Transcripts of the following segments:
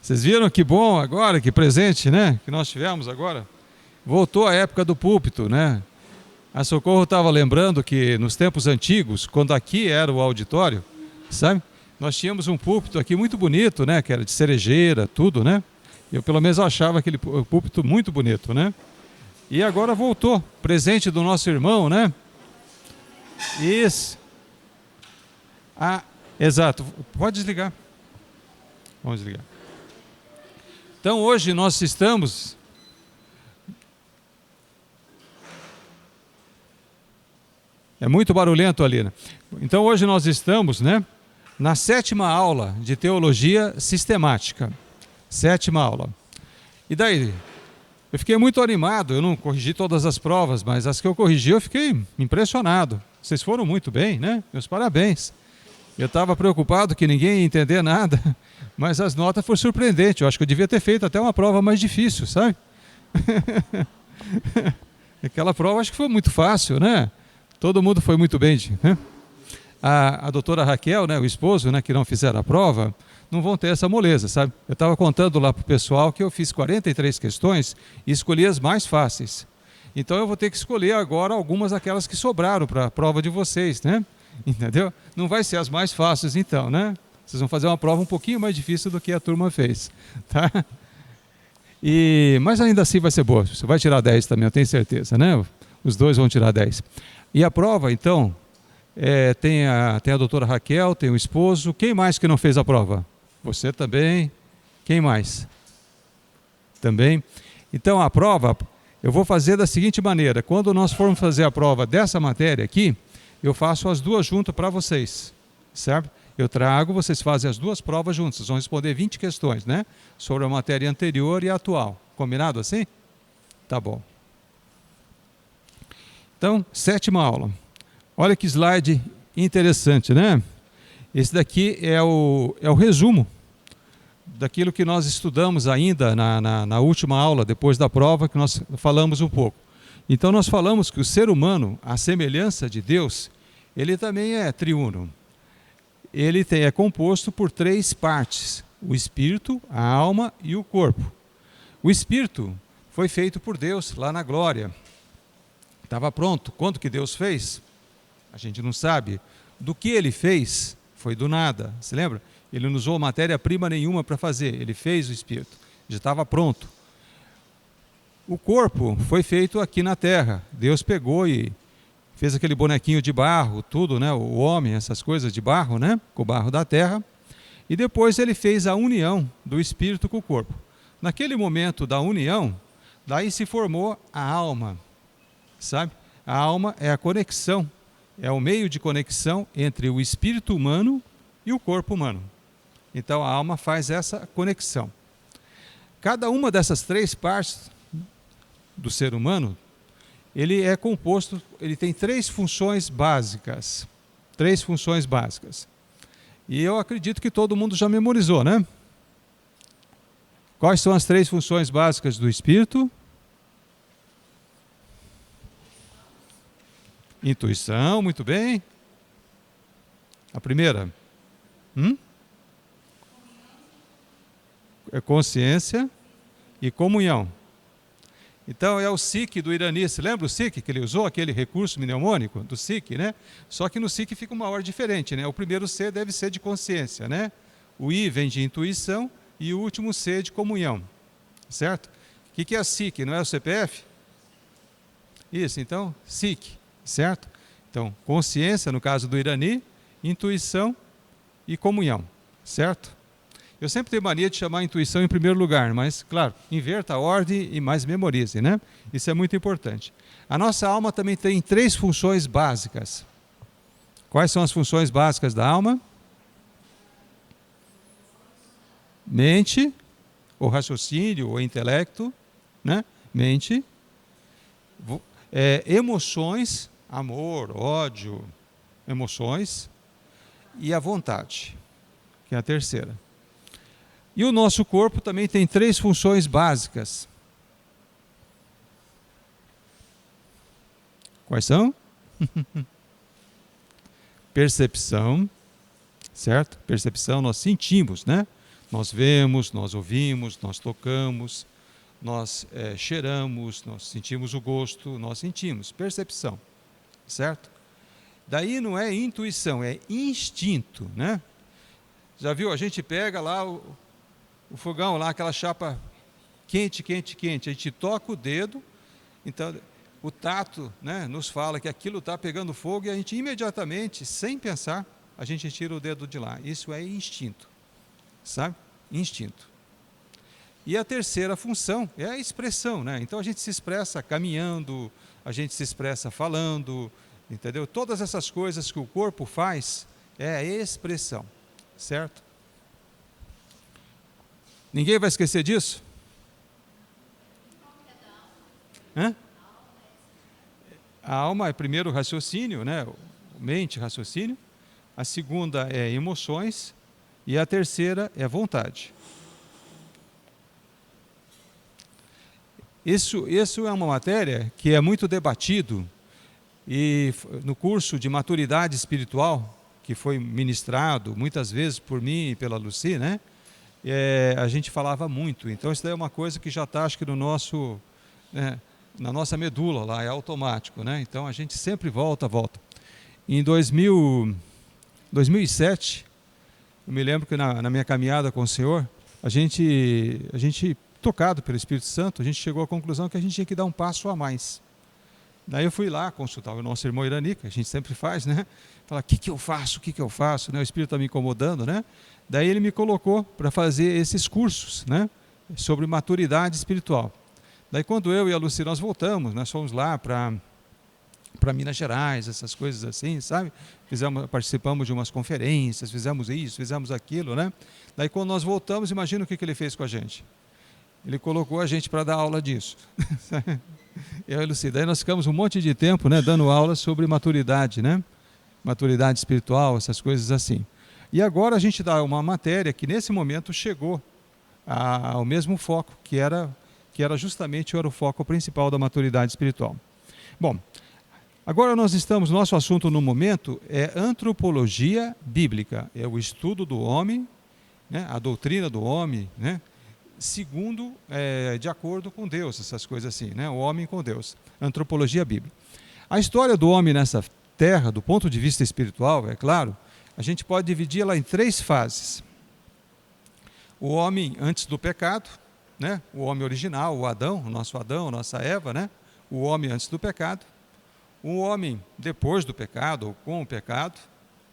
Vocês viram que bom agora, que presente, né? Que nós tivemos agora. Voltou a época do púlpito, né? A Socorro estava lembrando que nos tempos antigos, quando aqui era o auditório, sabe? Nós tínhamos um púlpito aqui muito bonito, né? Que era de cerejeira, tudo, né? Eu pelo menos achava aquele púlpito muito bonito, né? E agora voltou, presente do nosso irmão, né? Isso. Ah, exato. Pode desligar. Vamos desligar. Então hoje nós estamos... É muito barulhento ali, né? Então hoje nós estamos, né, na 7ª aula de Teologia Sistemática. 7ª aula. E daí? Eu fiquei muito animado, eu não corrigi todas as provas, mas as que eu corrigi eu fiquei impressionado. Vocês foram muito bem, né? Meus parabéns. Eu estava preocupado que ninguém ia entender nada, mas as notas foram surpreendentes. Eu acho que eu devia ter feito até uma prova mais difícil, sabe? Aquela prova acho que foi muito fácil, né? Todo mundo foi muito bem, né? A doutora Raquel, né, o esposo, né, que não fizeram a prova, não vão ter essa moleza, sabe? Eu estava contando lá para o pessoal que eu fiz 43 questões e escolhi as mais fáceis. Então eu vou ter que escolher agora algumas daquelas que sobraram para a prova de vocês, né? Entendeu? Não vai ser as mais fáceis então, né? Vocês vão fazer uma prova um pouquinho mais difícil do que a turma fez, tá? Mas ainda assim vai ser boa. Você vai tirar 10 também, eu tenho certeza, né? Os dois vão tirar 10. E a prova, então, tem a doutora Raquel, tem o esposo. Quem mais que não fez a prova? Você também. Quem mais? Também. Então a prova, eu vou fazer da seguinte maneira. Quando nós formos fazer a prova dessa matéria aqui, eu faço as duas juntas para vocês, certo? Eu trago, vocês fazem as duas provas juntas. Vocês vão responder 20 questões, né? Sobre a matéria anterior e a atual. Combinado assim? Tá bom. Então, 7ª aula. Olha que slide interessante, né? Esse daqui é o resumo daquilo que nós estudamos ainda na última aula, depois da prova, que nós falamos um pouco. Então nós falamos que o ser humano, à semelhança de Deus, ele também é triuno. Ele é composto por 3 partes: o espírito, a alma e o corpo. O espírito foi feito por Deus lá na glória. Estava pronto. Quando que Deus fez? A gente não sabe. Do que ele fez? Foi do nada. Se lembra? Ele não usou matéria-prima nenhuma para fazer. Ele fez o espírito. Já estava pronto. O corpo foi feito aqui na terra. Deus pegou e fez aquele bonequinho de barro, tudo, né? O homem, essas coisas de barro, né? Com o barro da terra. E depois ele fez a união do espírito com o corpo. Naquele momento da união, daí se formou a alma. Sabe? A alma é a conexão, é o meio de conexão entre o espírito humano e o corpo humano. Então a alma faz essa conexão. Cada uma dessas 3 partes do ser humano, ele é composto, ele tem 3 funções básicas. 3 funções básicas. E eu acredito que todo mundo já memorizou, né? Quais são as 3 funções básicas do espírito? Intuição, muito bem. A primeira? É consciência e comunhão. Então é o SIC do Irani. Você lembra o SIC que ele usou, aquele recurso mnemônico do SIC, né? Só que no SIC fica uma ordem diferente, né? O primeiro C deve ser de consciência, né? O I vem de intuição e o último C de comunhão, certo? O que é a SIC? Não é o CPF? Isso, então, SIC. Certo? Então, consciência, no caso do Irani, intuição e comunhão, certo? Eu sempre tenho mania de chamar a intuição em primeiro lugar, mas, claro, inverta a ordem e mais memorize, né? Isso é muito importante. A nossa alma também tem 3 funções básicas. Quais são as funções básicas da alma? Mente, ou raciocínio, ou intelecto, né? Mente, emoções, amor, ódio, emoções, e a vontade, que é a terceira. E o nosso corpo também tem 3 funções básicas. Quais são? Percepção, certo? Percepção, nós sentimos, né? Nós vemos, nós ouvimos, nós tocamos, nós cheiramos, nós sentimos o gosto, nós sentimos. Percepção, certo? Daí não é intuição, é instinto, né? Já viu? A gente pega lá o fogão, lá aquela chapa quente, quente, quente. A gente toca o dedo, então o tato, né, nos fala que aquilo está pegando fogo e a gente imediatamente, sem pensar, a gente tira o dedo de lá. Isso é instinto, sabe? Instinto. E a terceira função é a expressão, né? Então a gente se expressa caminhando, a gente se expressa falando, entendeu? Todas essas coisas que o corpo faz é a expressão, certo? Ninguém vai esquecer disso? Hã? A alma é primeiro o raciocínio, né? Mente, raciocínio. A segunda é emoções e a terceira é vontade. Isso é uma matéria que é muito debatido e no curso de maturidade espiritual que foi ministrado muitas vezes por mim e pela Lucy, né? A gente falava muito. Então isso daí é uma coisa que já está, acho que no nosso, né, na nossa medula lá, é automático, né? Então a gente sempre volta. Em 2007, eu me lembro que na minha caminhada com o Senhor, a gente tocado pelo Espírito Santo, a gente chegou à conclusão que a gente tinha que dar um passo a mais. Daí eu fui lá consultar o nosso irmão Irani, que a gente sempre faz, né? Falar, o que eu faço? Né? O Espírito está me incomodando, né? Daí ele me colocou para fazer esses cursos, né? Sobre maturidade espiritual. Daí quando eu e a Lucy nós voltamos, nós fomos lá para Minas Gerais, essas coisas assim, sabe? Participamos de umas conferências, fizemos isso, fizemos aquilo, né? Daí quando nós voltamos, imagina o que ele fez com a gente. Ele colocou a gente para dar aula disso. Eu e a Lucy, daí nós ficamos um monte de tempo, né, dando aula sobre maturidade, né? Maturidade espiritual, essas coisas assim. E agora a gente dá uma matéria que nesse momento chegou ao mesmo foco, que era justamente o foco principal da maturidade espiritual. Bom, agora nosso assunto no momento é antropologia bíblica, é o estudo do homem, né, a doutrina do homem, né, segundo, de acordo com Deus, essas coisas assim, né, o homem com Deus, antropologia bíblica. A história do homem nessa terra, do ponto de vista espiritual, é claro, a gente pode dividi-la em 3 fases. O homem antes do pecado, né, o homem original, o Adão, a nossa Eva, né, o homem antes do pecado, o homem depois do pecado, ou com o pecado,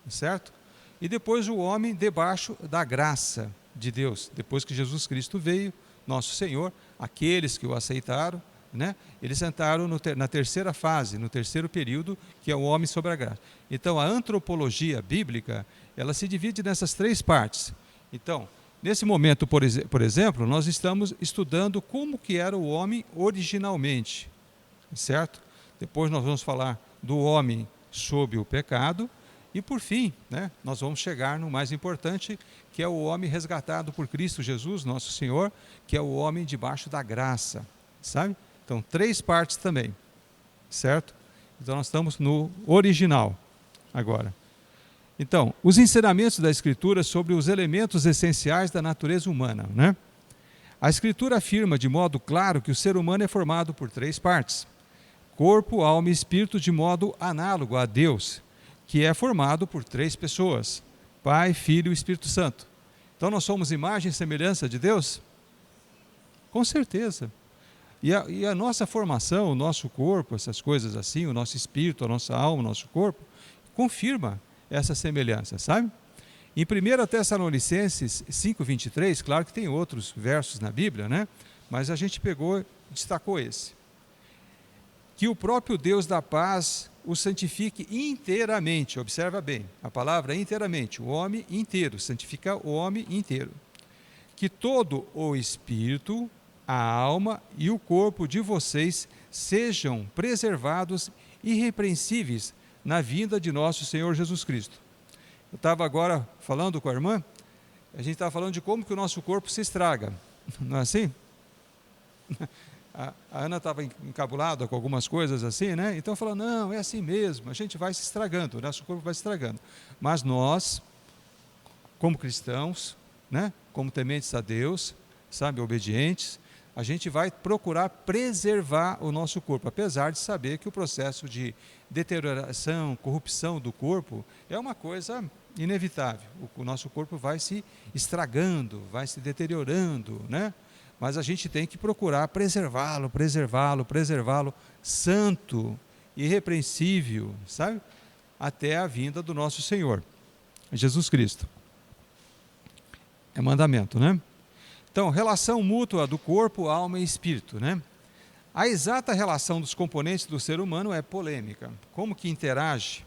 certo? E depois o homem debaixo da graça de Deus, depois que Jesus Cristo veio, nosso Senhor, aqueles que o aceitaram, né, eles entraram na terceira fase, no terceiro período, que é o homem sob a graça. Então a antropologia bíblica, ela se divide nessas 3 partes. Então, nesse momento, por exemplo, nós estamos estudando como que era o homem originalmente, certo? Depois nós vamos falar do homem sob o pecado e, por fim, né, nós vamos chegar no mais importante, que é o homem resgatado por Cristo Jesus, nosso Senhor, que é o homem debaixo da graça, sabe? Então, 3 partes também, certo? Então, nós estamos no original agora. Então, os ensinamentos da Escritura sobre os elementos essenciais da natureza humana, né? A Escritura afirma de modo claro que o ser humano é formado por 3 partes: corpo, alma e espírito, de modo análogo a Deus, que é formado por 3 pessoas: Pai, Filho e Espírito Santo. Então nós somos imagem e semelhança de Deus? Com certeza. E a nossa formação, o nosso corpo, essas coisas assim, o nosso espírito, a nossa alma, o nosso corpo, confirma essa semelhança, sabe? Em 1 Tessalonicenses 5:23, claro que tem outros versos na Bíblia, né? Mas a gente destacou esse. Que o próprio Deus da paz o santifique inteiramente. Observa bem, a palavra inteiramente, o homem inteiro, santifica o homem inteiro. Que todo o espírito, a alma e o corpo de vocês sejam preservados irrepreensíveis na vinda de nosso Senhor Jesus Cristo. Eu estava agora falando com a irmã, a gente estava falando de como que o nosso corpo se estraga, não é assim? A Ana estava encabulada com algumas coisas assim, né? Então falou, não, é assim mesmo, a gente vai se estragando, o nosso corpo vai se estragando. Mas nós, como cristãos, né? Como tementes a Deus, sabe, obedientes, a gente vai procurar preservar o nosso corpo, apesar de saber que o processo de deterioração, corrupção do corpo é uma coisa inevitável. O nosso corpo vai se estragando, vai se deteriorando, né? Mas a gente tem que procurar preservá-lo santo, irrepreensível, sabe? Até a vinda do nosso Senhor, Jesus Cristo. É mandamento, né? Então, relação mútua do corpo, alma e espírito, né? A exata relação dos componentes do ser humano é polêmica. Como que interage,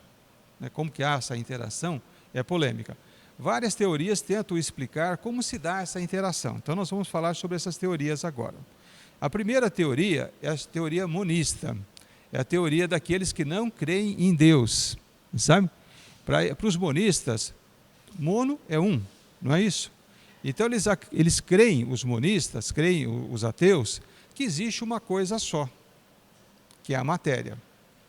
né? Como que há essa interação, é polêmica. Várias teorias tentam explicar como se dá essa interação. Então, nós vamos falar sobre essas teorias agora. A primeira teoria é a teoria monista. É a teoria daqueles que não creem em Deus, sabe? Para os monistas, mono é um, não é isso? Então eles creem, os monistas, creem os ateus, que existe uma coisa só, que é a matéria.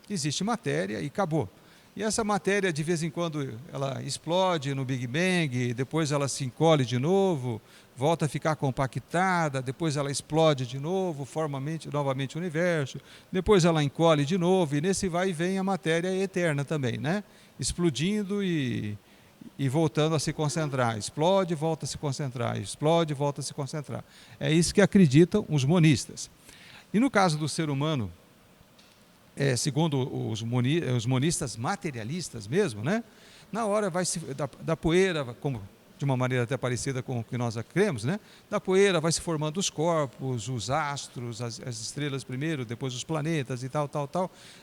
Existe matéria e acabou. E essa matéria, de vez em quando, ela explode no Big Bang, depois ela se encolhe de novo, volta a ficar compactada, depois ela explode de novo, forma novamente o universo, depois ela encolhe de novo, e nesse vai e vem a matéria eterna também, né? Explodindo e voltando a se concentrar. Explode, volta a se concentrar. Explode, volta a se concentrar. É isso que acreditam os monistas. E no caso do ser humano, segundo os monistas materialistas mesmo, né? Na hora da poeira, como de uma maneira até parecida com o que nós cremos, né? Da poeira vai se formando os corpos, os astros, as estrelas primeiro, depois os planetas e tal,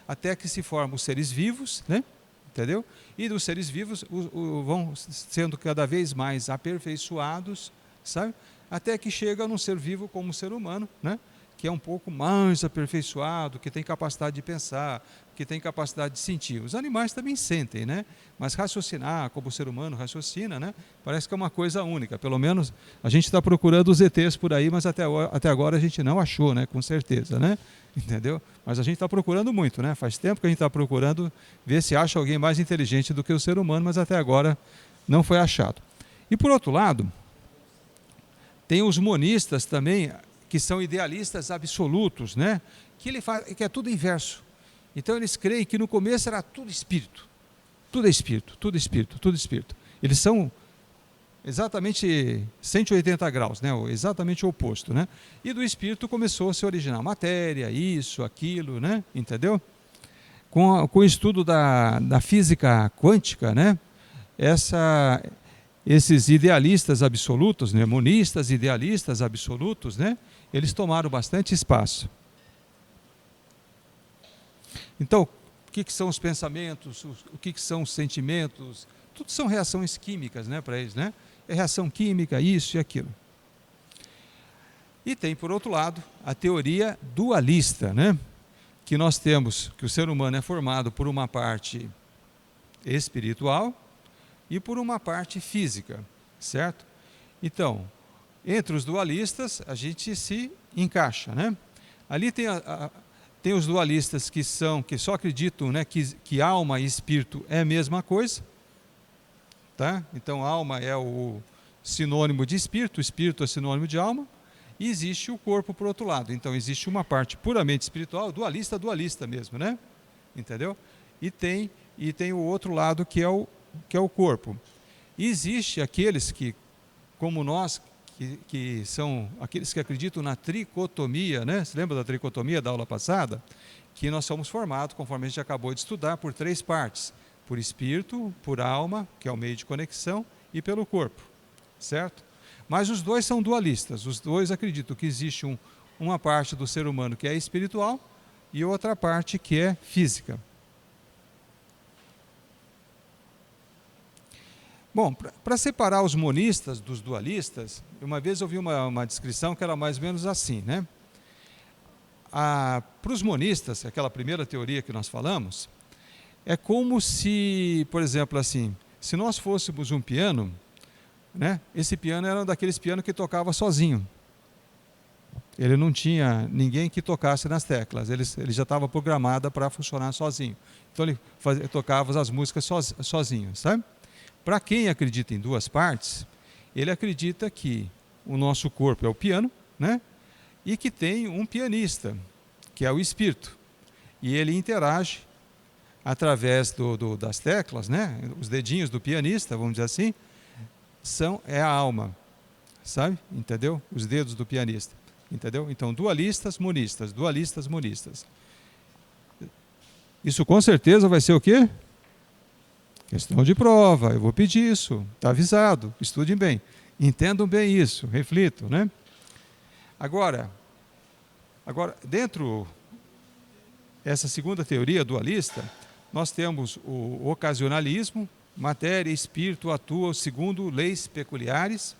até que se formam os seres vivos, né? Entendeu? E dos seres vivos vão sendo cada vez mais aperfeiçoados, sabe? Até que chega num ser vivo como o ser humano, né? Que é um pouco mais aperfeiçoado, que tem capacidade de pensar, que tem capacidade de sentir. Os animais também sentem, né? Mas raciocinar, como o ser humano raciocina, né? Parece que é uma coisa única. Pelo menos a gente está procurando os ETs por aí, mas até agora a gente não achou, né? Com certeza, né? Entendeu? Mas a gente está procurando muito, né? Faz tempo que a gente está procurando ver se acha alguém mais inteligente do que o ser humano, mas até agora não foi achado. E por outro lado, tem os monistas também, que são idealistas absolutos, né? Que é tudo inverso. Então eles creem que no começo era tudo espírito. Tudo é espírito, tudo espírito, tudo espírito. Eles são exatamente 180 graus, né? Exatamente o oposto, né? E do espírito começou a se originar matéria, isso, aquilo, né? Entendeu? Com o estudo da física quântica, né? Esses idealistas absolutos, né? Monistas, idealistas absolutos, né? Eles tomaram bastante espaço. Então, o que são os pensamentos, o que são os sentimentos? Tudo são reações químicas, né, para eles, né? É reação química, isso e aquilo. E tem, por outro lado, a teoria dualista, né? Que nós temos que o ser humano é formado por uma parte espiritual e por uma parte física, certo? Então, entre os dualistas, a gente se encaixa, né? Ali tem os dualistas que só acreditam, né, que alma e espírito é a mesma coisa, tá? Então, alma é o sinônimo de espírito é sinônimo de alma, e existe o corpo por outro lado. Então, existe uma parte puramente espiritual, dualista mesmo, né? Entendeu? E tem o outro lado que é o corpo. E existe aqueles que, como nós, que são aqueles que acreditam na tricotomia, né? Você lembra da tricotomia da aula passada? Que nós somos formados, conforme a gente acabou de estudar, por 3 partes. Por espírito, por alma, que é o meio de conexão, e pelo corpo, certo? Mas os dois são dualistas, os dois acreditam que existe uma parte do ser humano que é espiritual e outra parte que é física. Bom, para separar os monistas dos dualistas, uma vez eu vi uma descrição que era mais ou menos assim, né? Para os monistas, aquela primeira teoria que nós falamos, é como se, por exemplo, assim, se nós fôssemos um piano, né? Esse piano era um daqueles pianos que tocava sozinho. Ele não tinha ninguém que tocasse nas teclas, ele já estava programado para funcionar sozinho. Então ele tocava as músicas sozinho, sabe? para quem acredita em duas partes, ele acredita que o nosso corpo é o piano, né? E que tem um pianista, que é o espírito. E ele interage através das teclas, né? Os dedinhos do pianista, vamos dizer assim, é a alma, sabe? Entendeu? Os dedos do pianista, entendeu? Então, dualistas, monistas, dualistas, monistas. Isso com certeza vai ser o quê? Questão de prova, eu vou pedir isso, está avisado, estudem bem, entendam bem isso, reflitam, né? Agora, dentro dessa segunda teoria dualista, nós temos o ocasionalismo, matéria e espírito atuam segundo leis peculiares.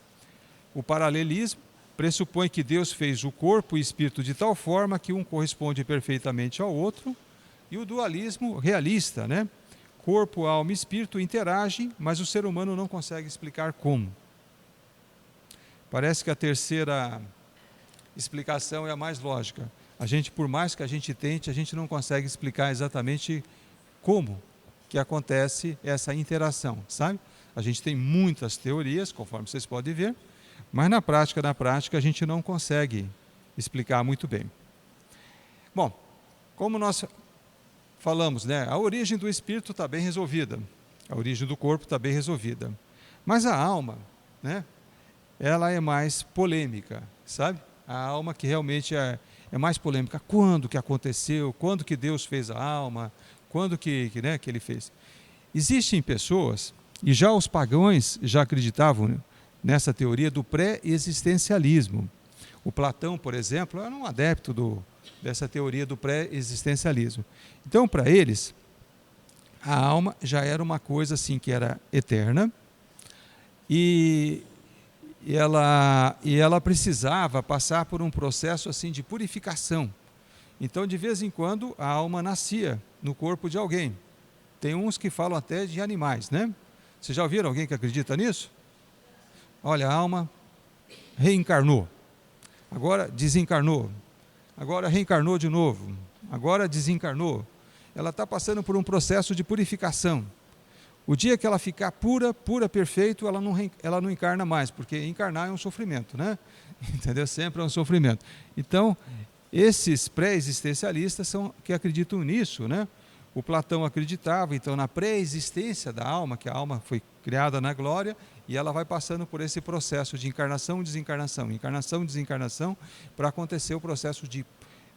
O paralelismo pressupõe que Deus fez o corpo e o espírito de tal forma que um corresponde perfeitamente ao outro. E o dualismo realista, né? Corpo, alma e espírito interagem, mas o ser humano não consegue explicar como. Parece que a terceira explicação é a mais lógica. Por mais que a gente tente, a gente não consegue explicar exatamente como que acontece essa interação, sabe? A gente tem muitas teorias, conforme vocês podem ver, mas na prática a gente não consegue explicar muito bem. Bom, como nós falamos, né? A origem do espírito está bem resolvida, a origem do corpo está bem resolvida, mas a alma, né? Ela é mais polêmica, sabe? A alma que realmente é mais polêmica. Quando que aconteceu? Quando que Deus fez a alma? Quando que ele fez? Existem pessoas, e já os pagãos já acreditavam nessa teoria do pré-existencialismo. O Platão, por exemplo, era um adepto dessa teoria do pré-existencialismo. Então, para eles, a alma já era uma coisa assim que era eterna e ela precisava passar por um processo assim de purificação. Então, de vez em quando, a alma nascia no corpo de alguém. Tem uns que falam até de animais, né? Vocês já ouviram alguém que acredita nisso? Olha, a alma reencarnou, agora desencarnou, agora reencarnou de novo, agora desencarnou. Ela está passando por um processo de purificação. O dia que ela ficar pura, perfeito, ela não encarna mais, porque encarnar é um sofrimento, né? Entendeu? Sempre é um sofrimento. Então, esses pré-existencialistas são que acreditam nisso, né? O Platão acreditava, então, na pré-existência da alma, que a alma foi criada na glória, e ela vai passando por esse processo de encarnação, desencarnação, para acontecer o processo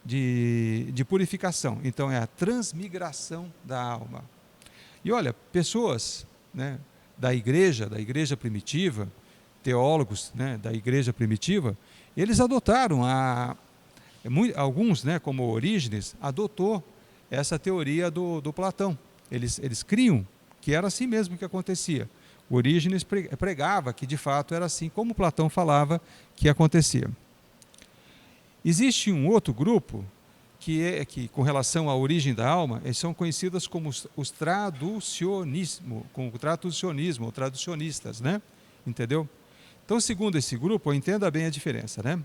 de purificação. Então, é a transmigração da alma. E olha, pessoas, né, da igreja primitiva, teólogos, né, da igreja primitiva, eles adotaram, alguns, né, como Orígenes, adotou essa teoria do Platão. Eles criam que era assim mesmo que acontecia. O Orígenes pregava que de fato era assim como Platão falava que acontecia. Existe um outro grupo que com relação à origem da alma, eles são conhecidos como os traducionismo, ou traducionistas, né? Entendeu? Então, segundo esse grupo, entenda bem a diferença, né?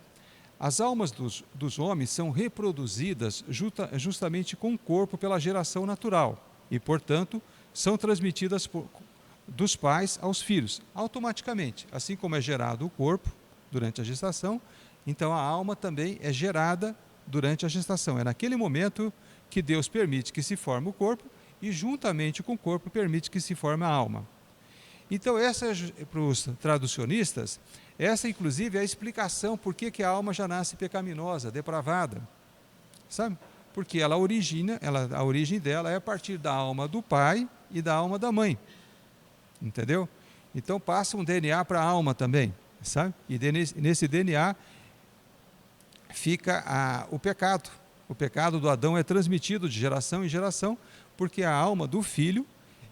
As almas dos homens são reproduzidas justamente com o corpo pela geração natural e, portanto, são transmitidas dos pais aos filhos, automaticamente. Assim como é gerado o corpo durante a gestação, então a alma também é gerada durante a gestação. É naquele momento que Deus permite que se forme o corpo e, juntamente com o corpo, permite que se forme a alma. Então, para os traducionistas, essa, inclusive, é a explicação por que a alma já nasce pecaminosa, depravada. Sabe? Porque a origem dela é a partir da alma do pai e da alma da mãe. Entendeu? Então, passa um DNA para a alma também, sabe? E nesse DNA fica o pecado. O pecado do Adão é transmitido de geração em geração, porque a alma do filho,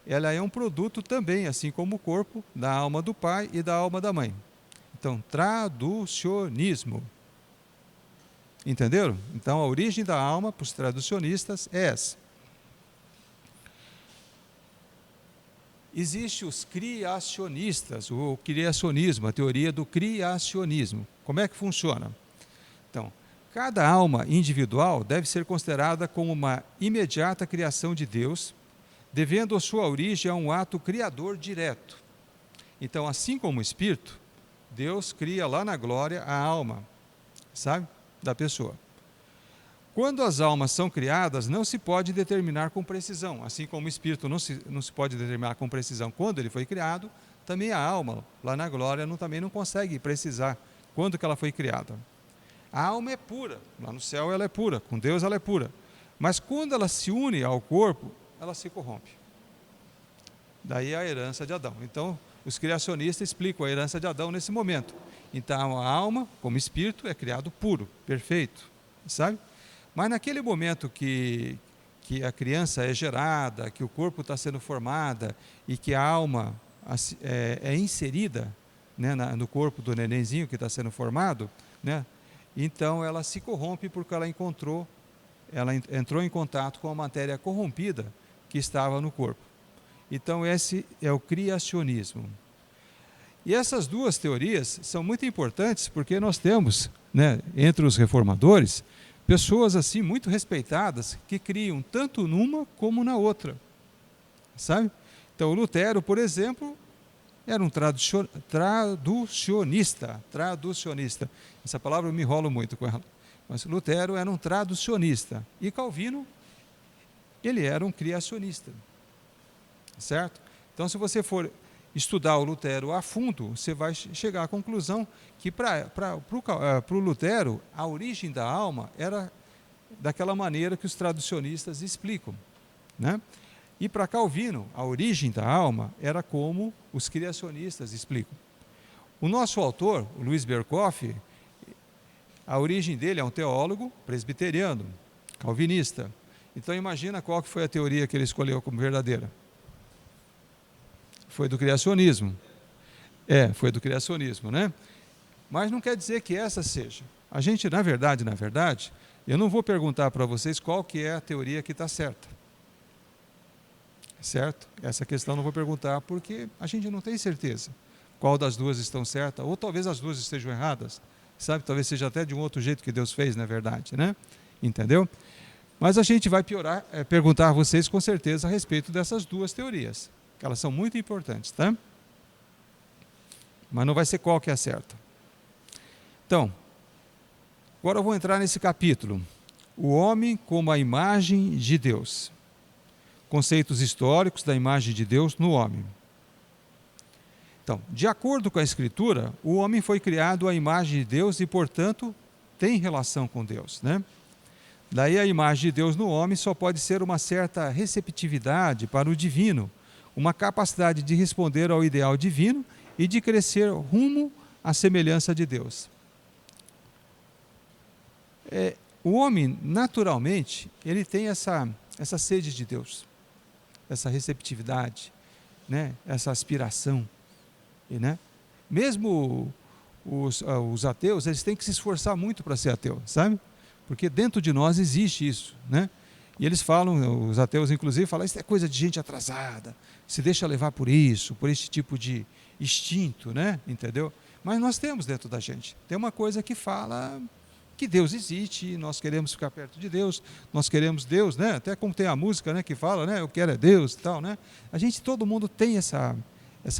ela é um produto também, assim como o corpo, da alma do pai e da alma da mãe. Então, traducionismo. Entenderam? Então, a origem da alma para os traducionistas é essa. Existem os criacionistas, o criacionismo, a teoria do criacionismo. Como é que funciona? Então, cada alma individual deve ser considerada como uma imediata criação de Deus, devendo a sua origem a um ato criador direto. Então, assim como o espírito, Deus cria lá na glória a alma, sabe, da pessoa. Quando as almas são criadas, não se pode determinar com precisão, assim como o espírito não se pode determinar com precisão quando ele foi criado, também a alma, lá na glória, também não consegue precisar quando que ela foi criada. A alma é pura, lá no céu ela é pura, com Deus ela é pura, mas quando ela se une ao corpo, ela se corrompe. Daí a herança de Adão. Então, os criacionistas explicam a herança de Adão nesse momento. Então, a alma, como espírito, é criado puro, perfeito, sabe? Mas naquele momento que a criança é gerada, que o corpo está sendo formado e que a alma é inserida, né, no corpo do nenenzinho que está sendo formado, né, então ela se corrompe porque ela entrou em contato com a matéria corrompida que estava no corpo. Então esse é o criacionismo. E essas duas teorias são muito importantes porque nós temos, né, entre os reformadores, pessoas assim muito respeitadas que criam tanto numa como na outra, sabe? Então o Lutero, por exemplo, era um traducionista. Essa palavra eu me enrolo muito com ela. Mas Lutero era um traducionista. E Calvino, ele era um criacionista. Certo? Então, se você for estudar o Lutero a fundo, você vai chegar à conclusão que para o Lutero, a origem da alma era daquela maneira que os traducionistas explicam, né? E para Calvino, a origem da alma era como os criacionistas explicam. O nosso autor, o Luiz Berkoff, a origem dele é um teólogo presbiteriano, calvinista. Então imagina qual que foi a teoria que ele escolheu como verdadeira. Foi do criacionismo. Foi do criacionismo, né? Mas não quer dizer que essa seja. A gente, na verdade, eu não vou perguntar para vocês qual que é a teoria que está certa. Certo? Essa questão não vou perguntar porque a gente não tem certeza qual das duas estão certas, ou talvez as duas estejam erradas, sabe? Talvez seja até de um outro jeito que Deus fez, na verdade, né? Entendeu? Mas a gente vai perguntar a vocês com certeza a respeito dessas duas teorias, que elas são muito importantes, tá? Mas não vai ser qual que é a certa. Então, agora eu vou entrar nesse capítulo. O homem como a imagem de Deus. Conceitos históricos da imagem de Deus no homem. Então, de acordo com a Escritura, o homem foi criado à imagem de Deus e, portanto, tem relação com Deus, né? Daí a imagem de Deus no homem só pode ser uma certa receptividade para o divino, uma capacidade de responder ao ideal divino e de crescer rumo à semelhança de Deus. O homem, naturalmente, ele tem essa sede de Deus, essa receptividade, né? Essa aspiração. Né? Mesmo os ateus, eles têm que se esforçar muito para ser ateu, sabe? Porque dentro de nós existe isso, né? E eles falam, os ateus inclusive, falam, isso é coisa de gente atrasada, se deixa levar por isso, por esse tipo de instinto, né? Entendeu? Mas nós temos dentro da gente, tem uma coisa que fala que Deus existe, nós queremos ficar perto de Deus, nós queremos Deus, né? Até como tem a música, né, que fala, né, eu quero é Deus e tal, né? Todo mundo tem essa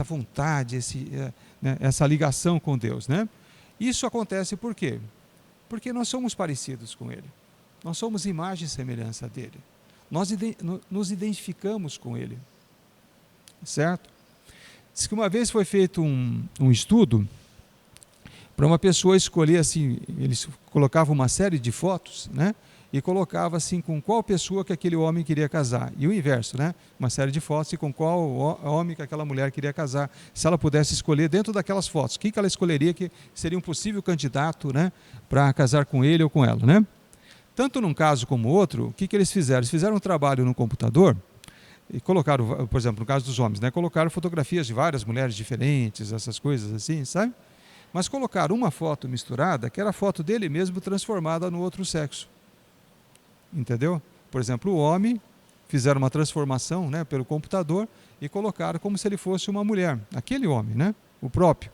vontade, né, essa ligação com Deus, né? Isso acontece por quê? Porque nós somos parecidos com Ele. Nós somos imagem e semelhança dEle. Nós nos identificamos com Ele. Certo? Diz que uma vez foi feito um estudo para uma pessoa escolher assim, eles colocavam uma série de fotos, né? E colocava assim com qual pessoa que aquele homem queria casar. E o inverso, né? Uma série de fotos e com qual homem que aquela mulher queria casar. Se ela pudesse escolher dentro daquelas fotos, quem que ela escolheria que seria um possível candidato, né, para casar com ele ou com ela, né? Tanto num caso como outro, o que eles fizeram? Eles fizeram um trabalho no computador e colocaram, por exemplo, no caso dos homens, né, colocaram fotografias de várias mulheres diferentes, essas coisas assim, sabe? Mas colocaram uma foto misturada, que era a foto dele mesmo transformada no outro sexo. Entendeu? Por exemplo, o homem, fizeram uma transformação, né, pelo computador e colocaram como se ele fosse uma mulher, aquele homem, né, o próprio.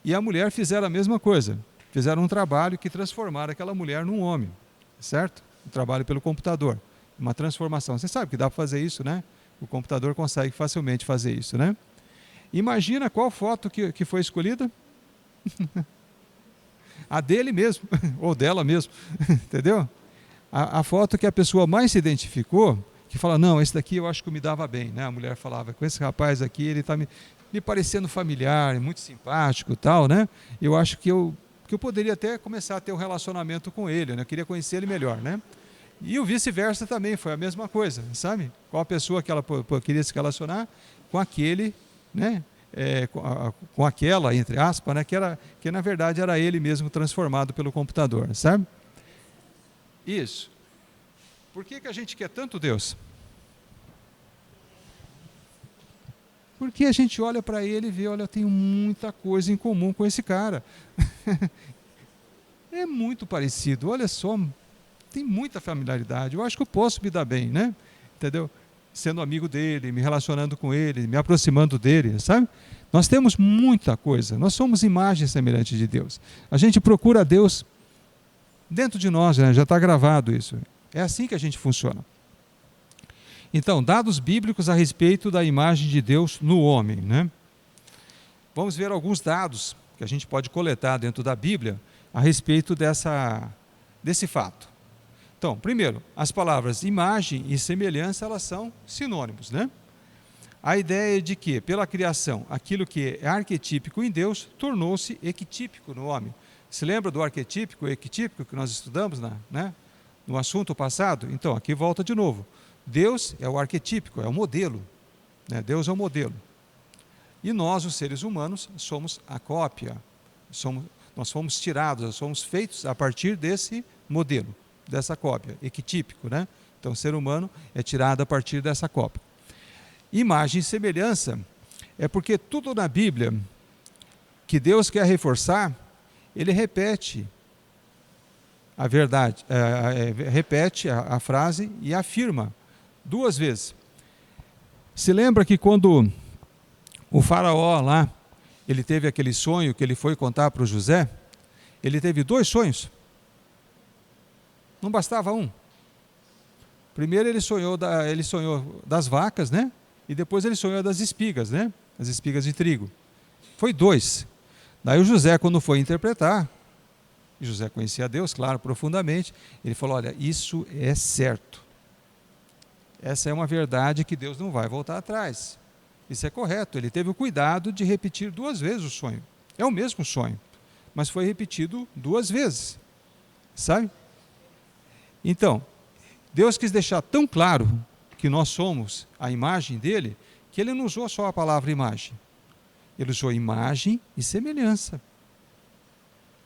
E a mulher fizeram a mesma coisa, fizeram um trabalho que transformaram aquela mulher num homem, certo? Um trabalho pelo computador, uma transformação. Você sabe que dá para fazer isso, né? O computador consegue facilmente fazer isso, né? Imagina qual foto que foi escolhida? A dele mesmo, ou dela mesmo, entendeu? A foto que a pessoa mais se identificou, que fala, não, esse daqui eu acho que me dava bem, né? A mulher falava, com esse rapaz aqui, ele está me parecendo familiar, muito simpático e tal, né? Eu acho que eu poderia até começar a ter um relacionamento com ele, né? Eu queria conhecer ele melhor, né? E o vice-versa também, foi a mesma coisa, sabe? Qual a pessoa que ela queria se relacionar com aquele, né? Com aquela, entre aspas, né? Que na verdade era ele mesmo transformado pelo computador, sabe? Isso. Por que a gente quer tanto Deus? Porque a gente olha para ele e vê, olha, eu tenho muita coisa em comum com esse cara. É muito parecido, olha só, tem muita familiaridade. Eu acho que eu posso me dar bem, né? Entendeu? Sendo amigo dele, me relacionando com ele, me aproximando dele, sabe? Nós temos muita coisa, nós somos imagem semelhante de Deus. A gente procura Deus dentro de nós, né? Já está gravado isso. É assim que a gente funciona. Então, dados bíblicos a respeito da imagem de Deus no homem, né? Vamos ver alguns dados que a gente pode coletar dentro da Bíblia a respeito desse fato. Então, primeiro, as palavras imagem e semelhança, elas são sinônimos, né? A ideia de que, pela criação, aquilo que é arquetípico em Deus tornou-se equitípico no homem. Se lembra do arquetípico e equitípico que nós estudamos no assunto passado? Então, aqui volta de novo. Deus é o arquetípico, é o modelo, né? Deus é o modelo. E nós, os seres humanos, somos a cópia. Nós fomos tirados, nós somos feitos a partir desse modelo, dessa cópia, equitípico, né? Então, o ser humano é tirado a partir dessa cópia. Imagem e semelhança é porque tudo na Bíblia que Deus quer reforçar, ele repete a verdade, repete a frase e afirma 2 vezes. Se lembra que quando o faraó lá, ele teve aquele sonho que ele foi contar para o José, ele teve 2 sonhos. Não bastava um. Primeiro ele sonhou das vacas, né? E depois ele sonhou das espigas, né? As espigas de trigo. Foi 2. Daí o José, quando foi interpretar, José conhecia Deus, claro, profundamente, ele falou, olha, isso é certo. Essa é uma verdade que Deus não vai voltar atrás. Isso é correto. Ele teve o cuidado de repetir 2 vezes o sonho. É o mesmo sonho, mas foi repetido 2 vezes. Sabe? Então, Deus quis deixar tão claro que nós somos a imagem dele, que ele não usou só a palavra imagem. Ele usou imagem e semelhança.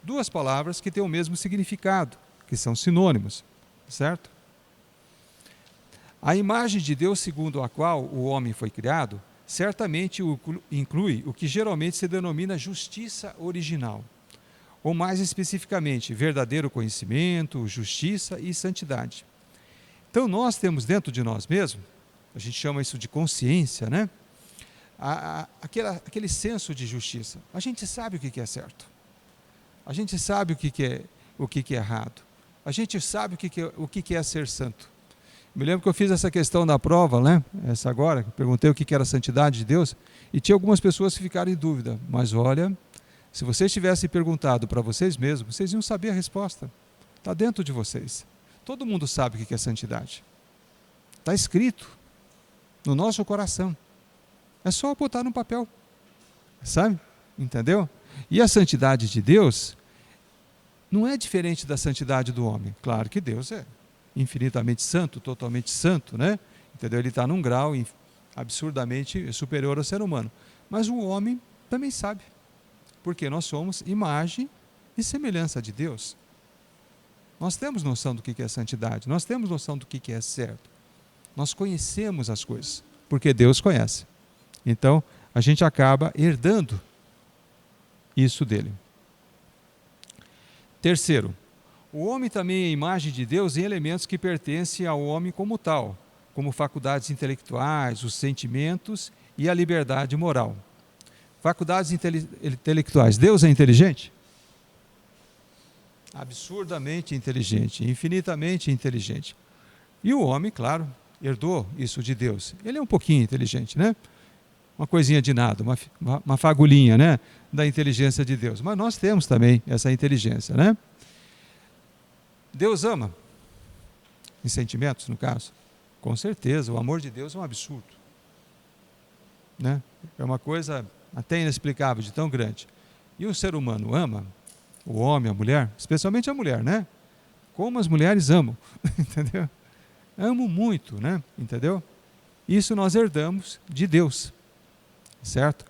2 palavras que têm o mesmo significado, que são sinônimos, certo? A imagem de Deus segundo a qual o homem foi criado, certamente inclui o que geralmente se denomina justiça original, ou mais especificamente, verdadeiro conhecimento, justiça e santidade. Então nós temos dentro de nós mesmos, a gente chama isso de consciência, né? Aquele senso de justiça. A gente sabe o que é certo. A gente sabe o que é errado. A gente sabe o que é ser santo. Me lembro que eu fiz essa questão da prova, né? Essa agora, perguntei o que era a santidade de Deus, e tinha algumas pessoas que ficaram em dúvida. Mas olha, se vocês tivessem perguntado para vocês mesmos, vocês iam saber a resposta. Está dentro de vocês. Todo mundo sabe o que é santidade. Está escrito no nosso coração. É só botar no papel. Sabe? Entendeu? E a santidade de Deus não é diferente da santidade do homem. Claro que Deus é infinitamente santo, totalmente santo, né? Entendeu? Ele está num grau absurdamente superior ao ser humano. Mas o homem também sabe. Porque nós somos imagem e semelhança de Deus. Nós temos noção do que é santidade. Nós temos noção do que é certo. Nós conhecemos as coisas. Porque Deus conhece. Então, a gente acaba herdando isso dele. Terceiro, o homem também é imagem de Deus em elementos que pertencem ao homem como tal, como faculdades intelectuais, os sentimentos e a liberdade moral. Faculdades intelectuais. Deus é inteligente? Absurdamente inteligente, infinitamente inteligente. E o homem, claro, herdou isso de Deus. Ele é um pouquinho inteligente, né? uma coisinha de nada, uma fagulhinha, né, da inteligência de Deus. Mas nós temos também essa inteligência, né? Deus ama, em sentimentos, no caso. Com certeza, o amor de Deus é um absurdo, né? É uma coisa até inexplicável, de tão grande. E o ser humano ama, o homem, a mulher, especialmente a mulher, né? Como as mulheres amam, entendeu? Amam muito, né? Entendeu? Isso nós herdamos de Deus, certo?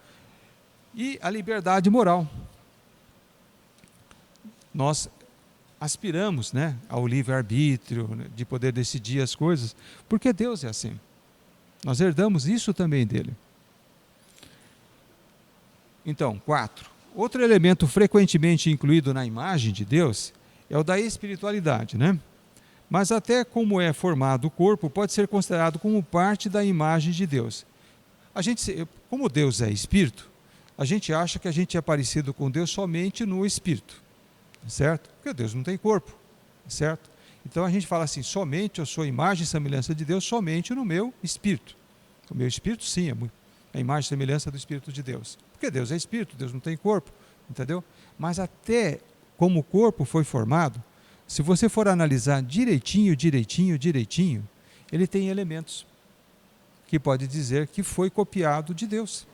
E a liberdade moral. Nós aspiramos, né, ao livre-arbítrio, né, de poder decidir as coisas, porque Deus é assim. Nós herdamos isso também dele. Então, 4. Outro elemento frequentemente incluído na imagem de Deus é o da espiritualidade, né? Mas até como é formado o corpo, pode ser considerado como parte da imagem de Deus. Como Deus é espírito, a gente acha que a gente é parecido com Deus somente no espírito, certo? Porque Deus não tem corpo, certo? Então a gente fala assim, somente eu sou imagem e semelhança de Deus somente no meu espírito. O meu espírito, sim, é a imagem e semelhança do Espírito de Deus. Porque Deus é espírito, Deus não tem corpo, entendeu? Mas até como o corpo foi formado, se você for analisar direitinho, ele tem elementos que pode dizer que foi copiado de Deus.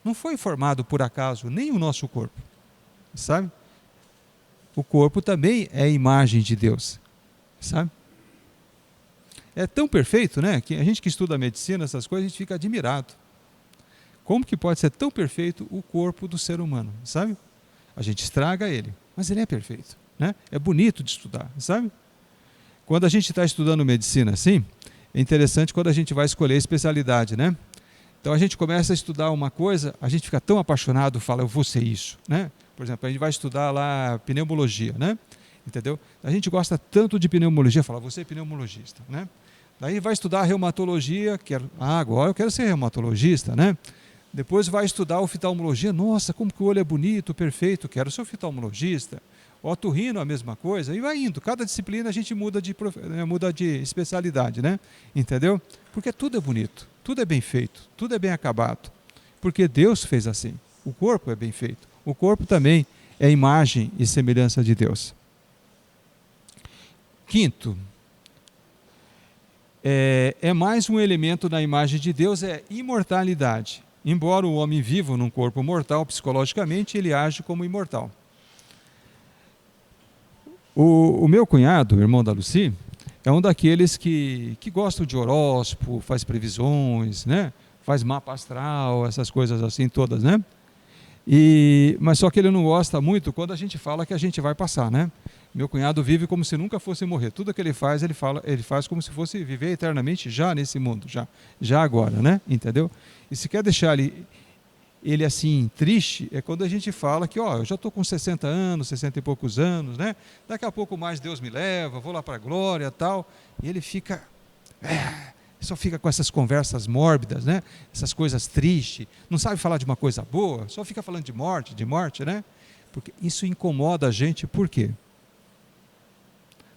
Não foi formado por acaso, nem o nosso corpo, sabe? O corpo também é a imagem de Deus, sabe? É tão perfeito, né? Que a gente que estuda medicina, essas coisas, a gente fica admirado. Como que pode ser tão perfeito o corpo do ser humano, sabe? A gente estraga ele, mas ele é perfeito, né? É bonito de estudar, sabe? Quando a gente está estudando medicina assim, é interessante quando a gente vai escolher especialidade, né? Então a gente começa a estudar uma coisa, a gente fica tão apaixonado, fala, eu vou ser isso, né? Por exemplo, a gente vai estudar lá pneumologia, né? Entendeu? A gente gosta tanto de pneumologia, fala, você é pneumologista, né? Daí vai estudar reumatologia, agora eu quero ser reumatologista, né? Depois vai estudar oftalmologia, nossa, como que o olho é bonito, perfeito, quero ser oftalmologista. Otorrino, a mesma coisa, e vai indo. Cada disciplina a gente muda de especialidade, né? Entendeu? Porque tudo é bonito, tudo é bem feito, tudo é bem acabado. Porque Deus fez assim. O corpo é bem feito. O corpo também é imagem e semelhança de Deus. 5º, é mais um elemento da imagem de Deus, é imortalidade. Embora o homem viva num corpo mortal, psicologicamente, ele age como imortal. O meu cunhado, o irmão da Lucy, é um daqueles que gostam de horóscopo, faz previsões, né? Faz mapa astral, essas coisas assim todas, né? Mas só que ele não gosta muito quando a gente fala que a gente vai passar, né? Meu cunhado vive como se nunca fosse morrer. Tudo que ele faz como se fosse viver eternamente já nesse mundo, já agora, né? Entendeu? E se quer deixar ele assim triste, é quando a gente fala que, eu já estou com 60 anos, 60 e poucos anos, né? Daqui a pouco mais Deus me leva, vou lá para a glória e tal. E ele fica, só fica com essas conversas mórbidas, né? Essas coisas tristes, não sabe falar de uma coisa boa, só fica falando de morte, né? Porque isso incomoda a gente, por quê?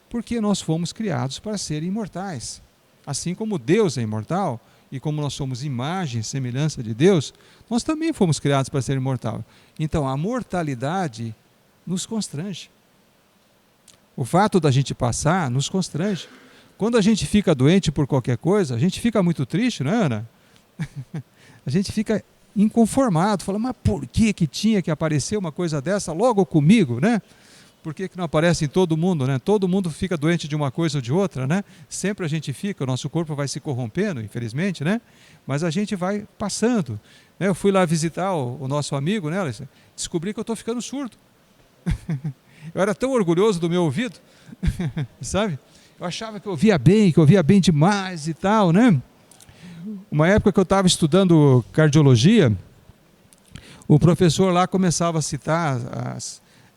Porque nós fomos criados para serem imortais. Assim como Deus é imortal, e como nós somos imagem e semelhança de Deus, nós também fomos criados para ser imortal. Então, a mortalidade nos constrange. O fato da gente passar nos constrange. Quando a gente fica doente por qualquer coisa, a gente fica muito triste, não é, Ana? A gente fica inconformado, fala, mas por que tinha que aparecer uma coisa dessa logo comigo, né? Por que não aparece em todo mundo, né? Todo mundo fica doente de uma coisa ou de outra, né? Sempre a gente fica, o nosso corpo vai se corrompendo, infelizmente, né? Mas a gente vai passando. Eu fui lá visitar o nosso amigo, né? Descobri que eu estou ficando surdo. Eu era tão orgulhoso do meu ouvido, sabe? Eu achava que eu ouvia bem demais e tal, né? Uma época que eu estava estudando cardiologia, o professor lá começava a citar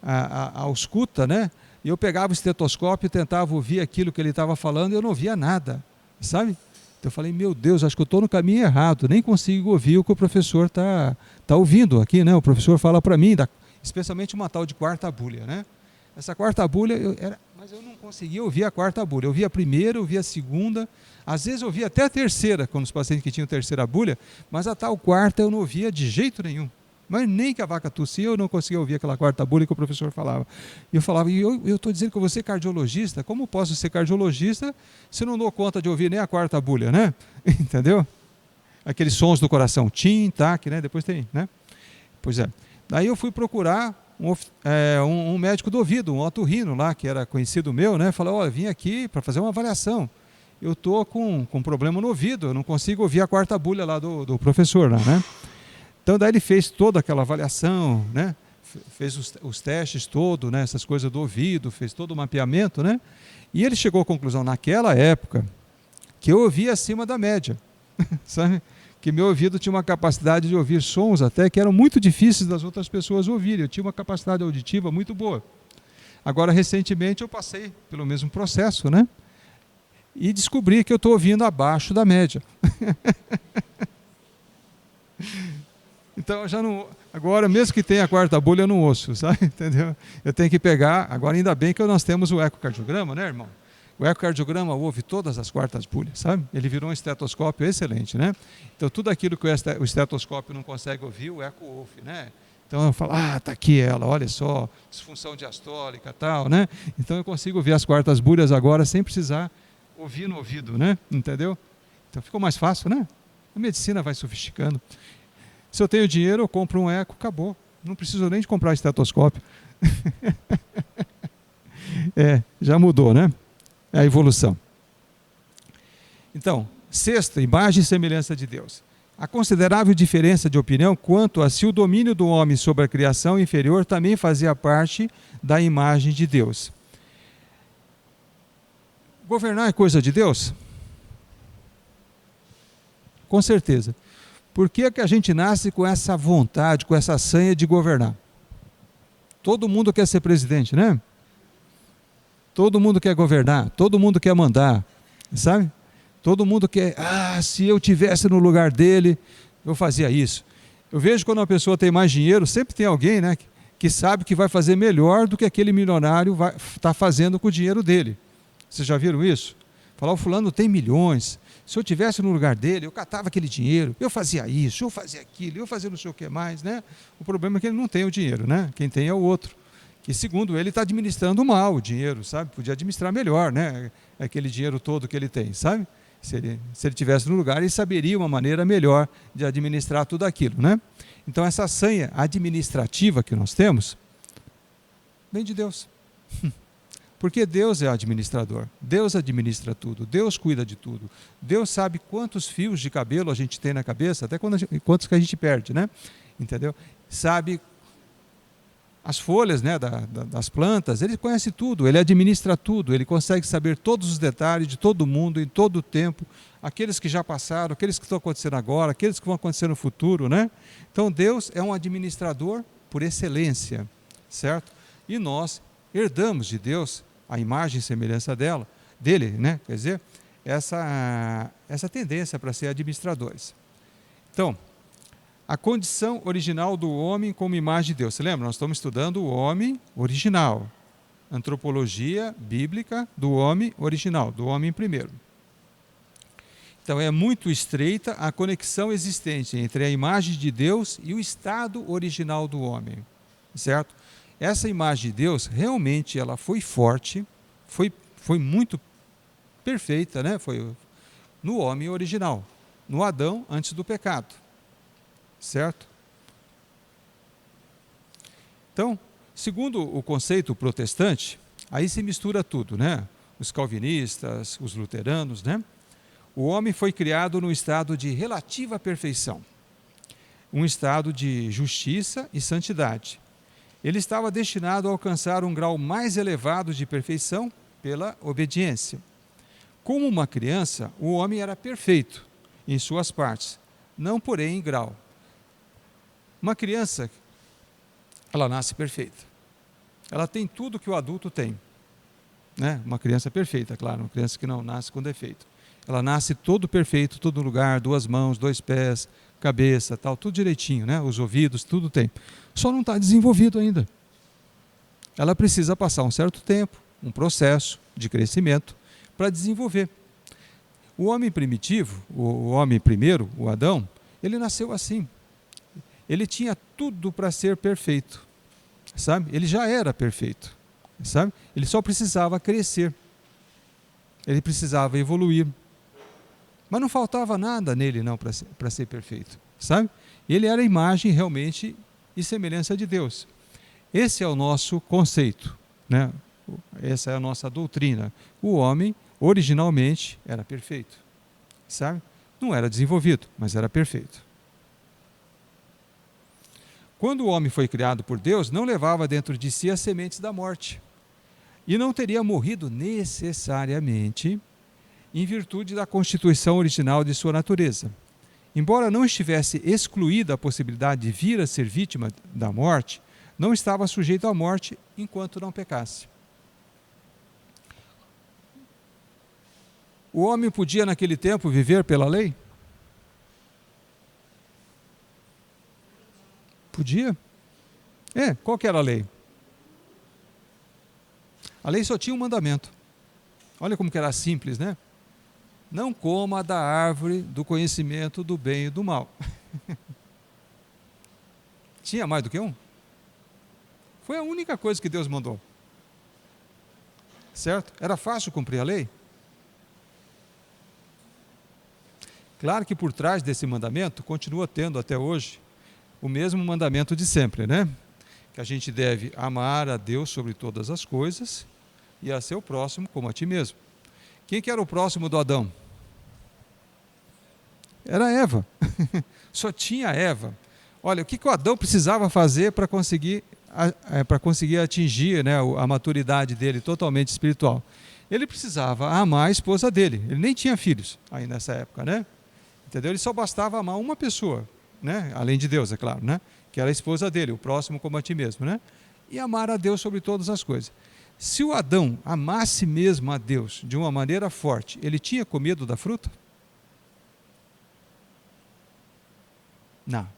a ausculta, né? E eu pegava o estetoscópio e tentava ouvir aquilo que ele estava falando e eu não ouvia nada, sabe? Então eu falei, meu Deus, acho que eu estou no caminho errado, nem consigo ouvir o que o professor está ouvindo aqui, né? O professor fala para mim, especialmente uma tal de quarta búlia, né? Essa quarta bulha, mas eu não conseguia ouvir a quarta bulha. Eu ouvia a primeira, eu ouvia a segunda, às vezes eu ouvia até a terceira, quando os pacientes que tinham terceira bulha, mas a tal quarta eu não ouvia de jeito nenhum. Mas nem que a vaca tossia, eu não conseguia ouvir aquela quarta bulha que o professor falava. E eu falava, eu estou dizendo que eu vou ser cardiologista, como posso ser cardiologista se não dou conta de ouvir nem a quarta bulha, né? Entendeu? Aqueles sons do coração, tim, tac, né? Depois tem, né? Pois é. Daí eu fui procurar um médico do ouvido, um otorrino lá, que era conhecido meu, né? Falou, olha, vim aqui para fazer uma avaliação. Eu estou com um problema no ouvido, eu não consigo ouvir a quarta bulha lá do professor lá, né? Então daí ele fez toda aquela avaliação, né? Fez os testes todos, né? Essas coisas do ouvido, fez todo o mapeamento, né? E ele chegou à conclusão naquela época que eu ouvia acima da média, sabe? Que meu ouvido tinha uma capacidade de ouvir sons até que eram muito difíceis das outras pessoas ouvirem. Eu tinha uma capacidade auditiva muito boa. Agora, recentemente, eu passei pelo mesmo processo, né? E descobri que eu estou ouvindo abaixo da média. Então, eu já não, agora, mesmo que tenha a quarta bulha, eu não ouço, sabe? Entendeu? Eu tenho que pegar, agora ainda bem que nós temos o ecocardiograma, né, irmão? O ecocardiograma ouve todas as quartas bulhas, sabe? Ele virou um estetoscópio excelente, né? Então, tudo aquilo que o estetoscópio não consegue ouvir, o eco ouve, né? Então, eu falo, tá aqui ela, olha só, disfunção diastólica e tal, né? Então, eu consigo ouvir as quartas bulhas agora sem precisar ouvir no ouvido, né? Entendeu? Então, ficou mais fácil, né? A medicina vai sofisticando. Se eu tenho dinheiro, eu compro um eco, acabou. Não preciso nem de comprar estetoscópio. Já mudou, né? É a evolução. Então, sexta, imagem e semelhança de Deus. A considerável diferença de opinião quanto a se o domínio do homem sobre a criação inferior também fazia parte da imagem de Deus. Governar é coisa de Deus? Com certeza. Por que a gente nasce com essa vontade, com essa sanha de governar? Todo mundo quer ser presidente, né? Todo mundo quer governar, todo mundo quer mandar, sabe? Todo mundo quer, se eu tivesse no lugar dele, eu fazia isso. Eu vejo quando uma pessoa tem mais dinheiro, sempre tem alguém, né, que sabe que vai fazer melhor do que aquele milionário está fazendo com o dinheiro dele. Vocês já viram isso? Falar, o fulano tem milhões, se eu tivesse no lugar dele, eu catava aquele dinheiro, eu fazia isso, eu fazia aquilo, eu fazia não sei o que mais, né? O problema é que ele não tem o dinheiro, né? Quem tem é o outro. Que segundo ele está administrando mal o dinheiro, sabe? Podia administrar melhor, né? Aquele dinheiro todo que ele tem, sabe? Se ele tivesse no lugar, ele saberia uma maneira melhor de administrar tudo aquilo, né? Então essa sanha administrativa que nós temos, vem de Deus. Porque Deus é administrador, Deus administra tudo, Deus cuida de tudo. Deus sabe quantos fios de cabelo a gente tem na cabeça, até quantos que a gente perde, né? Entendeu? Sabe as folhas, né, das plantas, ele conhece tudo, ele administra tudo, ele consegue saber todos os detalhes de todo mundo, em todo o tempo, aqueles que já passaram, aqueles que estão acontecendo agora, aqueles que vão acontecer no futuro, né? Então Deus é um administrador por excelência, certo? E nós herdamos de Deus a imagem e semelhança dele, né? Quer dizer, essa tendência para ser administradores. Então, a condição original do homem como imagem de Deus. Você lembra? Nós estamos estudando o homem original. Antropologia bíblica do homem original, do homem primeiro. Então, é muito estreita a conexão existente entre a imagem de Deus e o estado original do homem. Certo? Essa imagem de Deus, realmente, ela foi forte, foi muito perfeita, né? Foi no homem original, no Adão antes do pecado. Certo? Então, segundo o conceito protestante, aí se mistura tudo, né? Os calvinistas, os luteranos, né? O homem foi criado num estado de relativa perfeição, um estado de justiça e santidade. Ele estava destinado a alcançar um grau mais elevado de perfeição pela obediência. Como uma criança, o homem era perfeito em suas partes, não porém em grau. Uma criança, ela nasce perfeita. Ela tem tudo que o adulto tem, né? Uma criança perfeita, claro, uma criança que não nasce com defeito. Ela nasce todo perfeito, todo lugar, 2 mãos, 2 pés, cabeça, tal, tudo direitinho, né? Os ouvidos, tudo tem. Só não está desenvolvido ainda. ela precisa passar um certo tempo, um processo de crescimento para desenvolver. O homem primitivo, o homem primeiro, o Adão, ele nasceu assim. Ele tinha tudo para ser perfeito, sabe? Ele já era perfeito, sabe? Ele só precisava crescer. Ele precisava evoluir. Mas não faltava nada nele não para ser perfeito, sabe? Ele era a imagem realmente e semelhança de Deus. Esse é o nosso conceito, né? Essa é a nossa doutrina. O homem, originalmente, era perfeito, sabe? Não era desenvolvido, mas era perfeito. Quando o homem foi criado por Deus, não levava dentro de si as sementes da morte. E não teria morrido necessariamente em virtude da constituição original de sua natureza. Embora não estivesse excluída a possibilidade de vir a ser vítima da morte, não estava sujeito à morte enquanto não pecasse. O homem podia naquele tempo viver pela lei? Podia. Qual que era a lei? A lei só tinha um mandamento. Olha como que era simples, né? Não coma da árvore do conhecimento do bem e do mal. Tinha mais do que um? Foi a única coisa que Deus mandou. Certo? Era fácil cumprir a lei? Claro que por trás desse mandamento, continua tendo até hoje o mesmo mandamento de sempre, né? Que a gente deve amar a Deus sobre todas as coisas e a seu próximo como a ti mesmo. Quem que era o próximo do Adão? Era Eva. Só tinha Eva. Olha, o que o Adão precisava fazer para conseguir atingir, né, a maturidade dele totalmente espiritual? Ele precisava amar a esposa dele. Ele nem tinha filhos aí nessa época, né? Entendeu? Ele só bastava amar uma pessoa, né? Além de Deus, é claro, né? Que era a esposa dele, o próximo como a ti mesmo, né? E amar a Deus sobre todas as coisas. Se o Adão amasse mesmo a Deus de uma maneira forte, ele tinha comido da fruta? Não.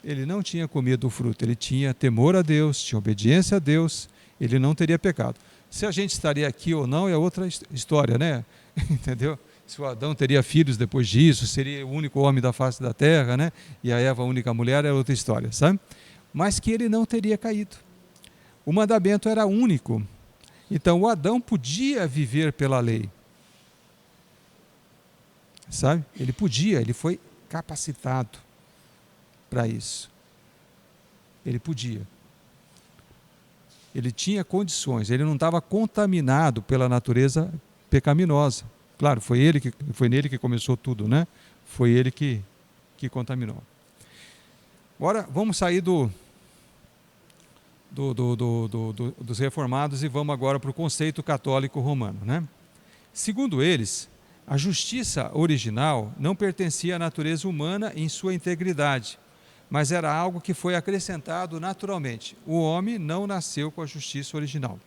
Ele não tinha comido o fruto, ele tinha temor a Deus, tinha obediência a Deus, ele não teria pecado. Se a gente estaria aqui ou não é outra história, né? Entendeu? Se o Adão teria filhos depois disso, seria o único homem da face da terra, né? E a Eva a única mulher, é outra história, sabe? Mas que ele não teria caído. O mandamento era único. Então o Adão podia viver pela lei. Sabe? Ele podia, ele foi capacitado para isso. Ele podia. Ele tinha condições, ele não estava contaminado pela natureza pecaminosa. Claro, foi nele que começou tudo, né? Foi ele que contaminou. Agora, vamos sair dos reformados e vamos agora para o conceito católico romano, né? Segundo eles, a justiça original não pertencia à natureza humana em sua integridade, mas era algo que foi acrescentado naturalmente. O homem não nasceu com a justiça original.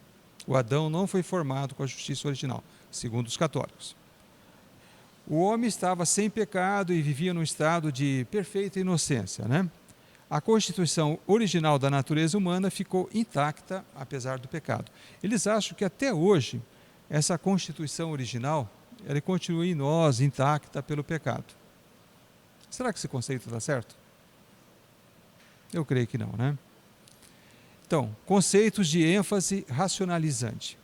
O Adão não foi formado com a justiça original, segundo os católicos. O homem estava sem pecado e vivia num estado de perfeita inocência, né? A constituição original da natureza humana ficou intacta, apesar do pecado. Eles acham que até hoje, essa constituição original, ela continua em nós, intacta pelo pecado. Será que esse conceito está certo? Eu creio que não, né? Então, conceitos de ênfase racionalizante.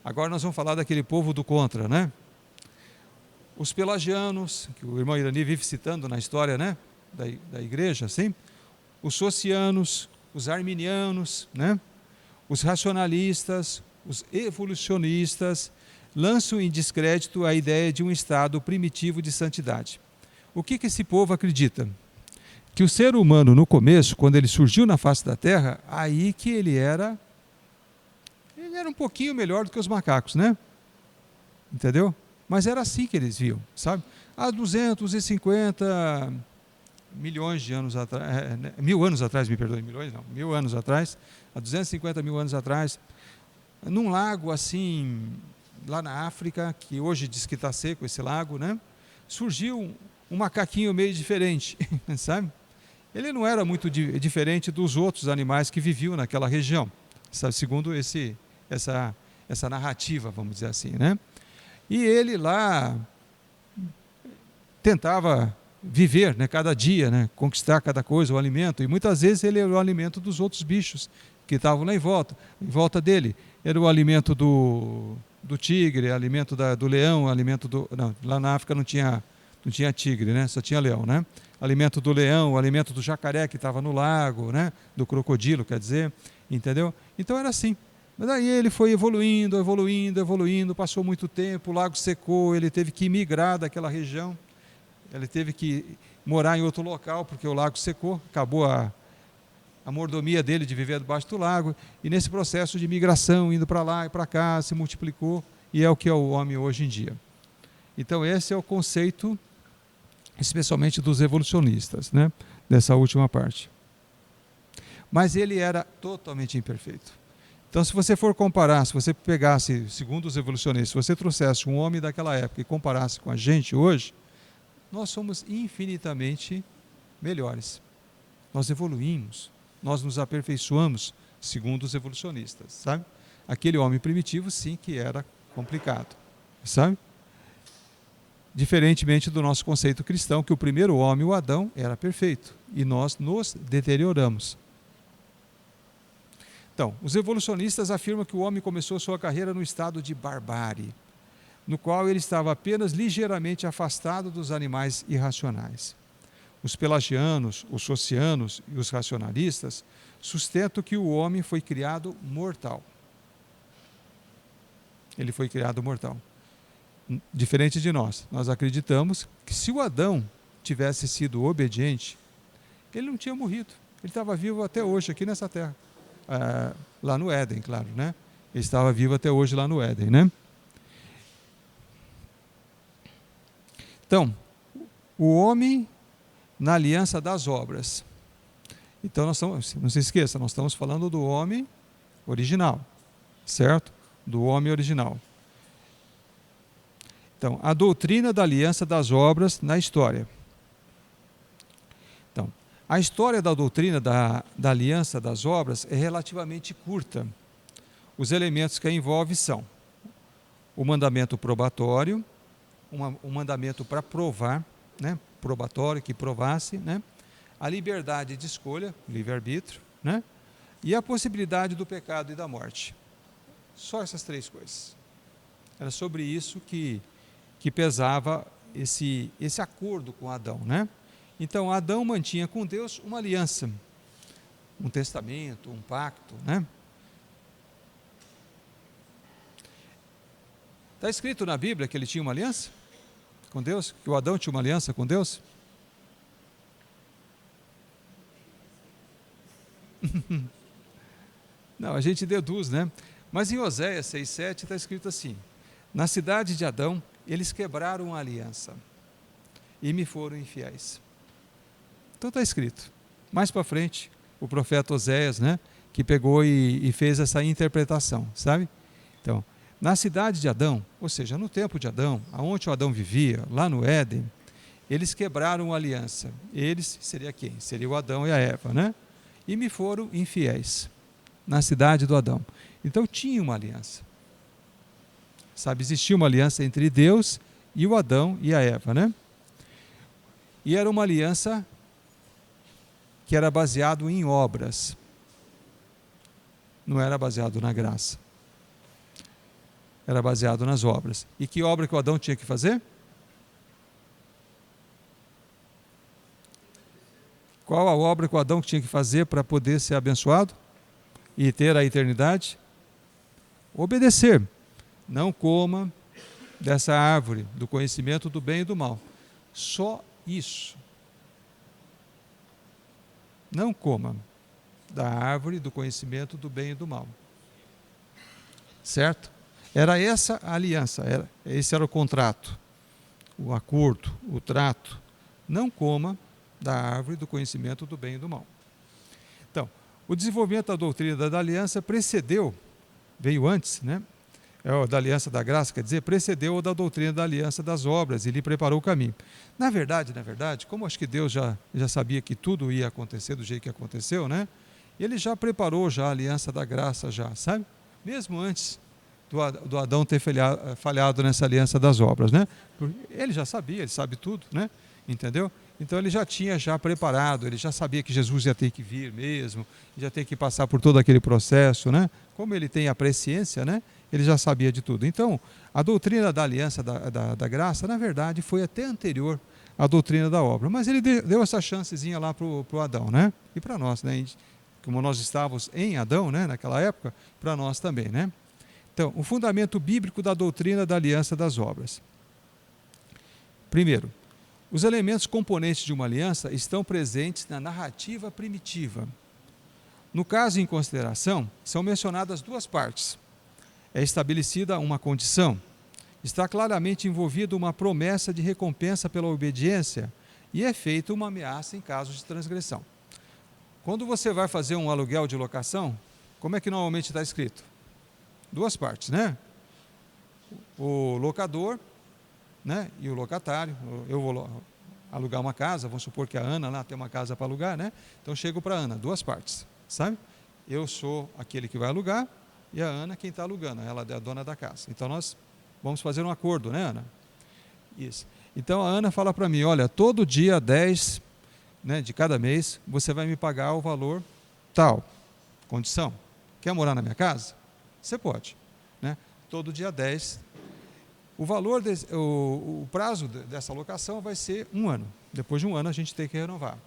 Agora nós vamos falar daquele povo do contra, né? Os pelagianos, que o irmão Irani vive citando na história, né? Da igreja, assim. Os socianos, os arminianos, né? Os racionalistas, os evolucionistas, lançam em descrédito a ideia de um estado primitivo de santidade. O que esse povo acredita? Que o ser humano, no começo, quando ele surgiu na face da terra, aí que ele era um pouquinho melhor do que os macacos, né? Entendeu? Mas era assim que eles viam, sabe? Há 250 milhões de anos atrás, 1000 anos atrás, me perdoe, milhões não, 1000 anos atrás, há 250 mil anos atrás, num lago assim, lá na África, que hoje diz que está seco esse lago, né? Surgiu um macaquinho meio diferente, sabe? ele não era muito diferente dos outros animais que viviam naquela região, sabe, segundo essa narrativa, vamos dizer assim, né? E ele lá tentava viver, né, cada dia, né, conquistar cada coisa, o alimento, e muitas vezes ele era o alimento dos outros bichos que estavam lá em volta dele. Era o alimento do tigre, alimento do leão, alimento do... Não, lá na África não tinha tigre, né, só tinha leão, né? Alimento do leão, alimento do jacaré que estava no lago, né, do crocodilo, quer dizer, entendeu? Então era assim. Mas aí ele foi evoluindo, passou muito tempo, o lago secou, ele teve que migrar daquela região, ele teve que morar em outro local, porque o lago secou, acabou a mordomia dele de viver debaixo do lago, e nesse processo de migração, indo para lá e para cá, se multiplicou, e é o que é o homem hoje em dia. Então esse é o conceito, especialmente dos evolucionistas, né, dessa última parte. Mas ele era totalmente imperfeito. Então, se você for comparar, se você pegasse, segundo os evolucionistas, se você trouxesse um homem daquela época e comparasse com a gente hoje, nós somos infinitamente melhores. Nós evoluímos, nós nos aperfeiçoamos, segundo os evolucionistas, sabe? Aquele homem primitivo, sim, que era complicado, sabe? Diferentemente do nosso conceito cristão, que o primeiro homem, o Adão, era perfeito, e nós nos deterioramos. Então, os evolucionistas afirmam que o homem começou sua carreira no estado de barbárie, no qual ele estava apenas ligeiramente afastado dos animais irracionais. Os pelagianos, os socianos e os racionalistas sustentam que o homem foi criado mortal. Ele foi criado mortal. Diferente de nós acreditamos que se o Adão tivesse sido obediente, ele não tinha morrido. Ele estava vivo até hoje aqui nessa terra. Lá no Éden, claro, né? Ele estava vivo até hoje lá no Éden, né? Então, o homem na aliança das obras. Então, não se esqueça, nós estamos falando do homem original, certo? Do homem original. Então, a doutrina da aliança das obras na história. Então, a história da doutrina da aliança das obras é relativamente curta. Os elementos que a envolve são o mandamento probatório, um mandamento para provar, né, probatório, que provasse, né, a liberdade de escolha, livre-arbítrio, né, e a possibilidade do pecado e da morte. Só essas três coisas. Era sobre isso que pesava esse acordo com Adão, né? Então, Adão mantinha com Deus uma aliança, um testamento, um pacto, né? Está escrito na Bíblia que ele tinha uma aliança com Deus? Que o Adão tinha uma aliança com Deus? Não, a gente deduz, né? Mas em Oséias 6,7 está escrito assim: na cidade de Adão, eles quebraram a aliança e me foram infiéis. Então está escrito. Mais para frente, o profeta Oséias, né, que pegou e fez essa interpretação, sabe? Então, na cidade de Adão, ou seja, no tempo de Adão, aonde o Adão vivia, lá no Éden, eles quebraram a aliança. Eles, seria quem? Seria o Adão e a Eva, né? E me foram infiéis, na cidade do Adão. Então tinha uma aliança. Sabe, existia uma aliança entre Deus e o Adão e a Eva, né? E era uma aliança que era baseado em obras. Não era baseado na graça. Era baseado nas obras. E que obra que o Adão tinha que fazer? Qual a obra que o Adão tinha que fazer para poder ser abençoado e ter a eternidade? Obedecer. Não coma dessa árvore do conhecimento do bem e do mal. Só isso. Não coma da árvore do conhecimento do bem e do mal. Certo? Era essa a aliança, esse era o contrato, o acordo, o trato. Não coma da árvore do conhecimento do bem e do mal. Então, o desenvolvimento da doutrina da aliança veio antes, né? da aliança da graça, quer dizer, precedeu o da doutrina da aliança das obras e lhe preparou o caminho. Na verdade, como acho que Deus já sabia que tudo ia acontecer do jeito que aconteceu, né? Ele já preparou já a aliança da graça, já, sabe? Mesmo antes do Adão ter falhado nessa aliança das obras, né? Ele já sabia, ele sabe tudo, né? Entendeu? Então ele já tinha preparado, ele já sabia que Jesus ia ter que vir mesmo, já ter que passar por todo aquele processo, né? Como ele tem a presciência, né? Ele já sabia de tudo. Então, a doutrina da aliança da graça, na verdade, foi até anterior à doutrina da obra. Mas ele deu essa chancezinha lá para o Adão, né? E para nós, né? Como nós estávamos em Adão, né? Naquela época, para nós também, né? Então, o fundamento bíblico da doutrina da aliança das obras. Primeiro, os elementos componentes de uma aliança estão presentes na narrativa primitiva. No caso em consideração, são mencionadas duas partes. É estabelecida uma condição, está claramente envolvida uma promessa de recompensa pela obediência e é feita uma ameaça em caso de transgressão. Quando você vai fazer um aluguel de locação, como é que normalmente está escrito? Duas partes, né? O locador, né? E o locatário. Eu vou alugar uma casa, vamos supor que a Ana lá tem uma casa para alugar, né? Então chego para a Ana, duas partes, sabe? Eu sou aquele que vai alugar e a Ana quem está alugando, ela é a dona da casa. Então nós vamos fazer um acordo, né, Ana? Isso. Então a Ana fala para mim, olha, todo dia 10, né, de cada mês, você vai me pagar o valor tal, condição. Quer morar na minha casa? Você pode, né? Todo dia 10. O valor, o prazo dessa locação vai ser 1 ano. Depois de 1 ano a gente tem que renovar.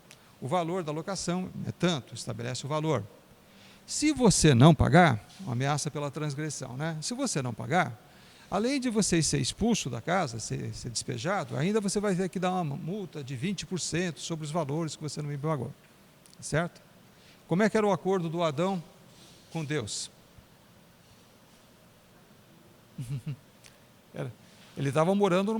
O valor da locação é tanto, estabelece o valor. Se você não pagar, uma ameaça pela transgressão, né? Se você não pagar, além de você ser expulso da casa, ser despejado, ainda você vai ter que dar uma multa de 20% sobre os valores que você não me pagou. Certo? Como é que era o acordo do Adão com Deus? Ele estava morando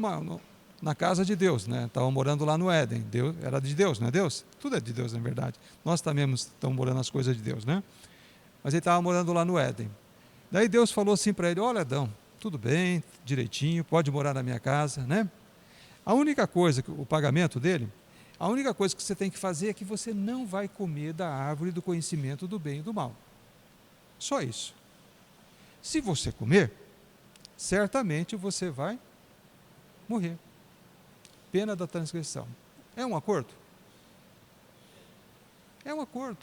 na casa de Deus, né? Estava morando lá no Éden. Deus, era de Deus, não é Deus? Tudo é de Deus, na verdade. Nós também estamos morando nas coisas de Deus, né? Mas ele estava morando lá no Éden. Daí Deus falou assim para ele, olha Adão, tudo bem, direitinho, pode morar na minha casa, né? A única coisa, o pagamento dele, a única coisa que você tem que fazer é que você não vai comer da árvore do conhecimento do bem e do mal. Só isso. Se você comer, certamente você vai morrer. Pena da transgressão. É um acordo? É um acordo.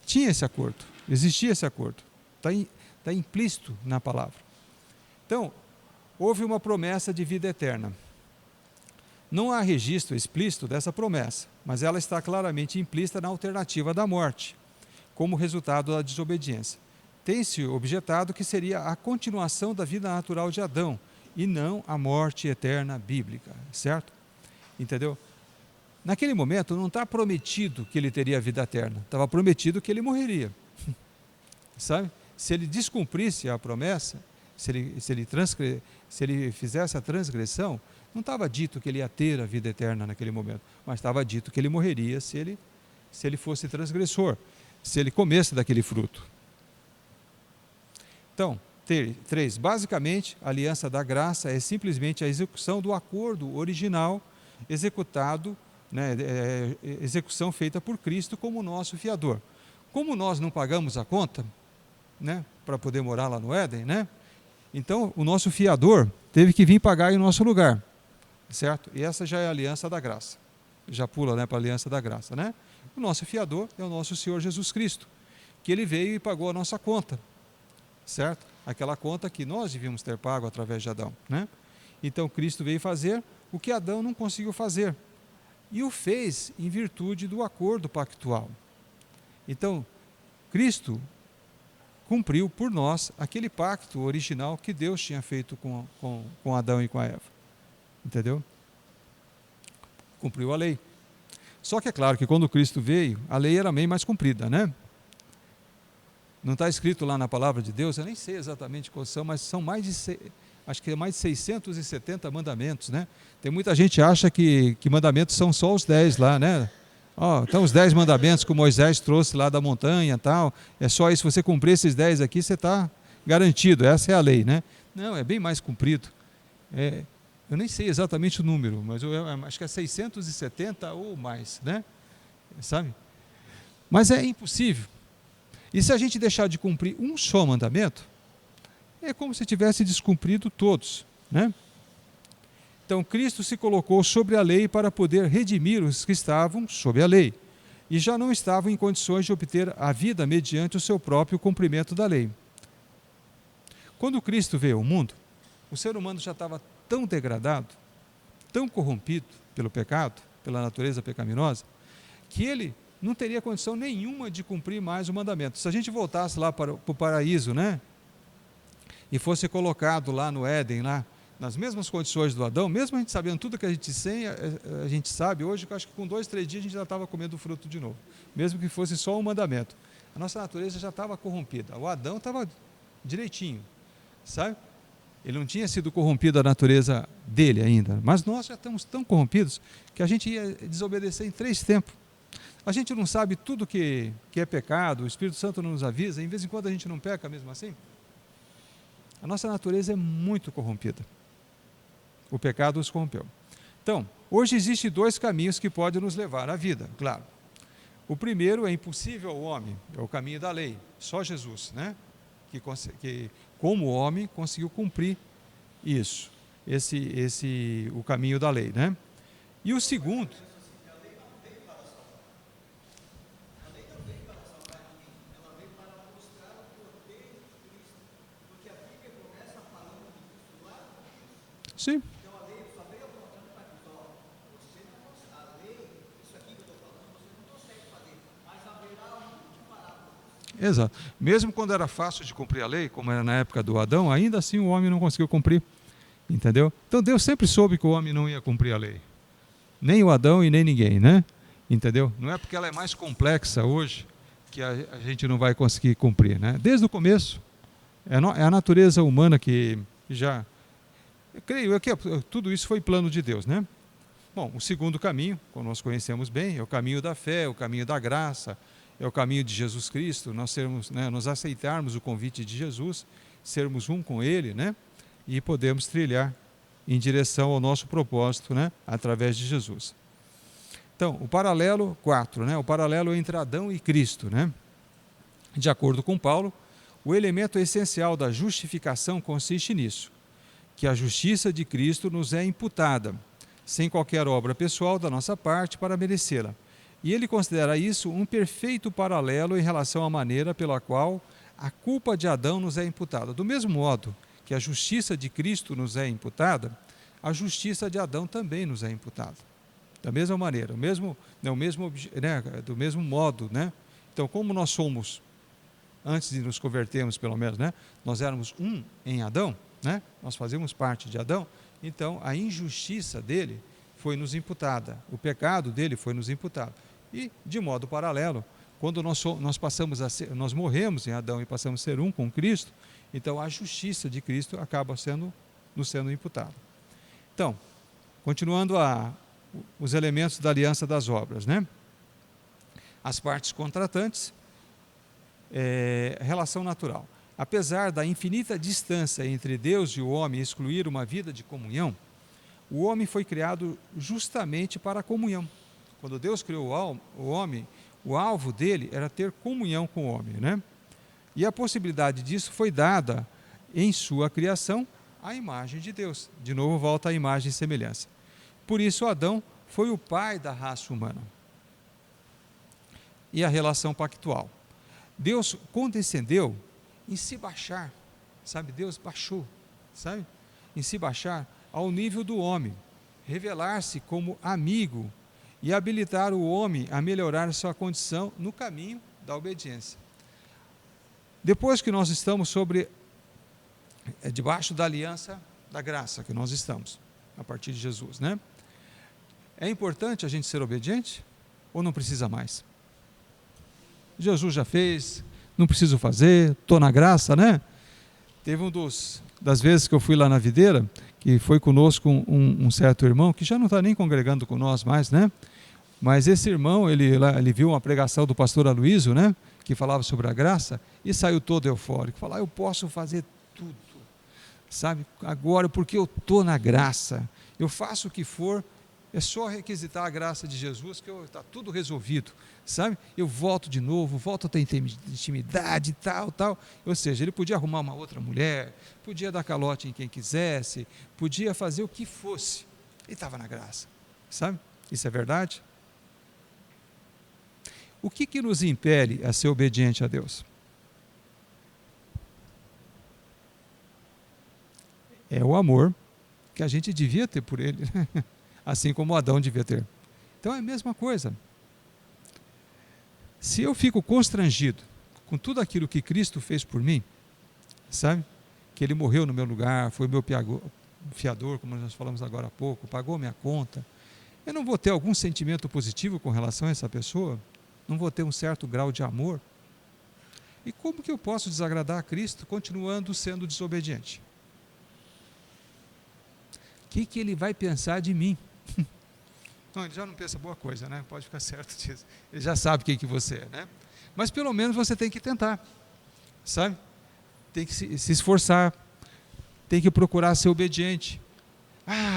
Tinha esse acordo, existia esse acordo. Está implícito na palavra. Então, houve uma promessa de vida eterna. Não há registro explícito dessa promessa, mas ela está claramente implícita na alternativa da morte, como resultado da desobediência. Tem-se objetado que seria a continuação da vida natural de Adão, e não a morte eterna bíblica, certo? Entendeu? Naquele momento não está prometido que ele teria a vida eterna, estava prometido que ele morreria. Sabe? Se ele descumprisse a promessa, se ele fizesse a transgressão, não estava dito que ele ia ter a vida eterna naquele momento, mas estava dito que ele morreria se ele fosse transgressor, se ele comesse daquele fruto. Então, 3. Basicamente, a aliança da graça é simplesmente a execução do acordo original executado, né, execução feita por Cristo como nosso fiador. Como nós não pagamos a conta, né, para poder morar lá no Éden, né, então o nosso fiador teve que vir pagar em nosso lugar, certo? E essa já é a aliança da graça. Já pula, né, para a aliança da graça, né? O nosso fiador é o nosso Senhor Jesus Cristo, que ele veio e pagou a nossa conta, certo? Aquela conta que nós devíamos ter pago através de Adão, né? Então Cristo veio fazer o que Adão não conseguiu fazer, e o fez em virtude do acordo pactual. Então, Cristo cumpriu por nós aquele pacto original que Deus tinha feito com Adão e com a Eva. Entendeu? Cumpriu a lei. Só que é claro que quando Cristo veio, a lei era bem mais cumprida, né? Não está escrito lá na palavra de Deus, eu nem sei exatamente quais são, mas são acho que é mais de 670 mandamentos, né? Tem muita gente que acha que mandamentos são só os 10 lá, né? Então os 10 mandamentos que Moisés trouxe lá da montanha, tal, é só isso, você cumprir esses 10 aqui, você está garantido, essa é a lei, né? Não, é bem mais comprido. Eu nem sei exatamente o número, mas eu acho que é 670 ou mais, né? Sabe? Mas é impossível. E se a gente deixar de cumprir um só mandamento, é como se tivesse descumprido todos, né? Então, Cristo se colocou sobre a lei para poder redimir os que estavam sob a lei e já não estavam em condições de obter a vida mediante o seu próprio cumprimento da lei. Quando Cristo veio ao mundo, o ser humano já estava tão degradado, tão corrompido pelo pecado, pela natureza pecaminosa, que ele não teria condição nenhuma de cumprir mais o mandamento. Se a gente voltasse lá para o paraíso, né, e fosse colocado lá no Éden, lá, nas mesmas condições do Adão, mesmo a gente sabendo tudo que a gente sabe hoje, eu acho que com 2, 3 dias a gente já estava comendo o fruto de novo, mesmo que fosse só um mandamento. A nossa natureza já estava corrompida, o Adão estava direitinho, sabe? Ele não tinha sido corrompido a natureza dele ainda, mas nós já estamos tão corrompidos que a gente ia desobedecer em 3 tempos. A gente não sabe tudo que é pecado, o Espírito Santo não nos avisa, em vez em quando a gente não peca mesmo assim. A nossa natureza é muito corrompida. O pecado os corrompeu. Então, hoje existem 2 caminhos que podem nos levar à vida, claro. O primeiro é impossível ao homem, é o caminho da lei, só Jesus, né? Que como homem conseguiu cumprir isso, o caminho da lei, né? E o segundo... Sim. Exato. Mesmo quando era fácil de cumprir a lei, como era na época do Adão, ainda assim o homem não conseguiu cumprir. Entendeu? Então Deus sempre soube que o homem não ia cumprir a lei. Nem o Adão e nem ninguém, né? Entendeu? Não é porque ela é mais complexa hoje que a gente não vai conseguir cumprir, né? Desde o começo, é a natureza humana que já... Eu creio que tudo isso foi plano de Deus, né? Bom, o segundo caminho, como nós conhecemos bem, é o caminho da fé, o caminho da graça, é o caminho de Jesus Cristo, nós aceitarmos o convite de Jesus, sermos um com Ele, né? E podemos trilhar em direção ao nosso propósito, né? Através de Jesus. Então, o paralelo 4, né? O paralelo entre Adão e Cristo, né? De acordo com Paulo, o elemento essencial da justificação consiste nisso, que a justiça de Cristo nos é imputada, sem qualquer obra pessoal da nossa parte para merecê-la. E ele considera isso um perfeito paralelo em relação à maneira pela qual a culpa de Adão nos é imputada. Do mesmo modo que a justiça de Cristo nos é imputada, a justiça de Adão também nos é imputada. Da mesma maneira, do mesmo modo, né? Então, como nós somos, antes de nos convertermos pelo menos, né? Nós éramos um em Adão, né? Nós fazíamos parte de Adão, então a injustiça dele foi nos imputada, o pecado dele foi nos imputado. E, de modo paralelo, quando nós morremos em Adão e passamos a ser um com Cristo, então a justiça de Cristo acaba nos sendo imputada. Então, continuando os elementos da aliança das obras, né? As partes contratantes, relação natural. Apesar da infinita distância entre Deus e o homem excluir uma vida de comunhão, o homem foi criado justamente para a comunhão. Quando Deus criou o homem, o alvo dele era ter comunhão com o homem, né? E a possibilidade disso foi dada em sua criação à imagem de Deus. De novo volta à imagem e semelhança. Por isso Adão foi o pai da raça humana. E a relação pactual. Deus condescendeu em se baixar, sabe? Deus baixou, sabe? Em se baixar ao nível do homem, revelar-se como amigo e habilitar o homem a melhorar sua condição no caminho da obediência. Depois que nós estamos debaixo da aliança da graça, que nós estamos, a partir de Jesus, né? É importante a gente ser obediente ou não precisa mais? Jesus já fez, não preciso fazer, estou na graça, né? Teve das vezes que eu fui lá na videira, que foi conosco um certo irmão, que já não está nem congregando com nós mais, né? Mas esse irmão, ele viu uma pregação do pastor Aloysio, né, que falava sobre a graça, e saiu todo eufórico. Falou, eu posso fazer tudo, sabe, agora porque eu estou na graça, eu faço o que for, é só requisitar a graça de Jesus que está tudo resolvido, sabe? Eu volto de novo, volto a ter intimidade, tal. Ou seja, ele podia arrumar uma outra mulher, podia dar calote em quem quisesse, podia fazer o que fosse. Ele estava na graça, sabe? Isso é verdade? O que nos impele a ser obediente a Deus? É o amor que a gente devia ter por Ele, assim como Adão devia ter. Então é a mesma coisa. Se eu fico constrangido com tudo aquilo que Cristo fez por mim, sabe? Que Ele morreu no meu lugar, foi o meu fiador, como nós falamos agora há pouco, pagou minha conta, eu não vou ter algum sentimento positivo com relação a essa pessoa? Não vou ter um certo grau de amor? E como que eu posso desagradar a Cristo continuando sendo desobediente? O que Ele vai pensar de mim? Não, Ele já não pensa boa coisa, né? Pode ficar certo disso. Ele já sabe quem que você é, né? Mas pelo menos você tem que tentar, sabe? Tem que se esforçar, tem que procurar ser obediente.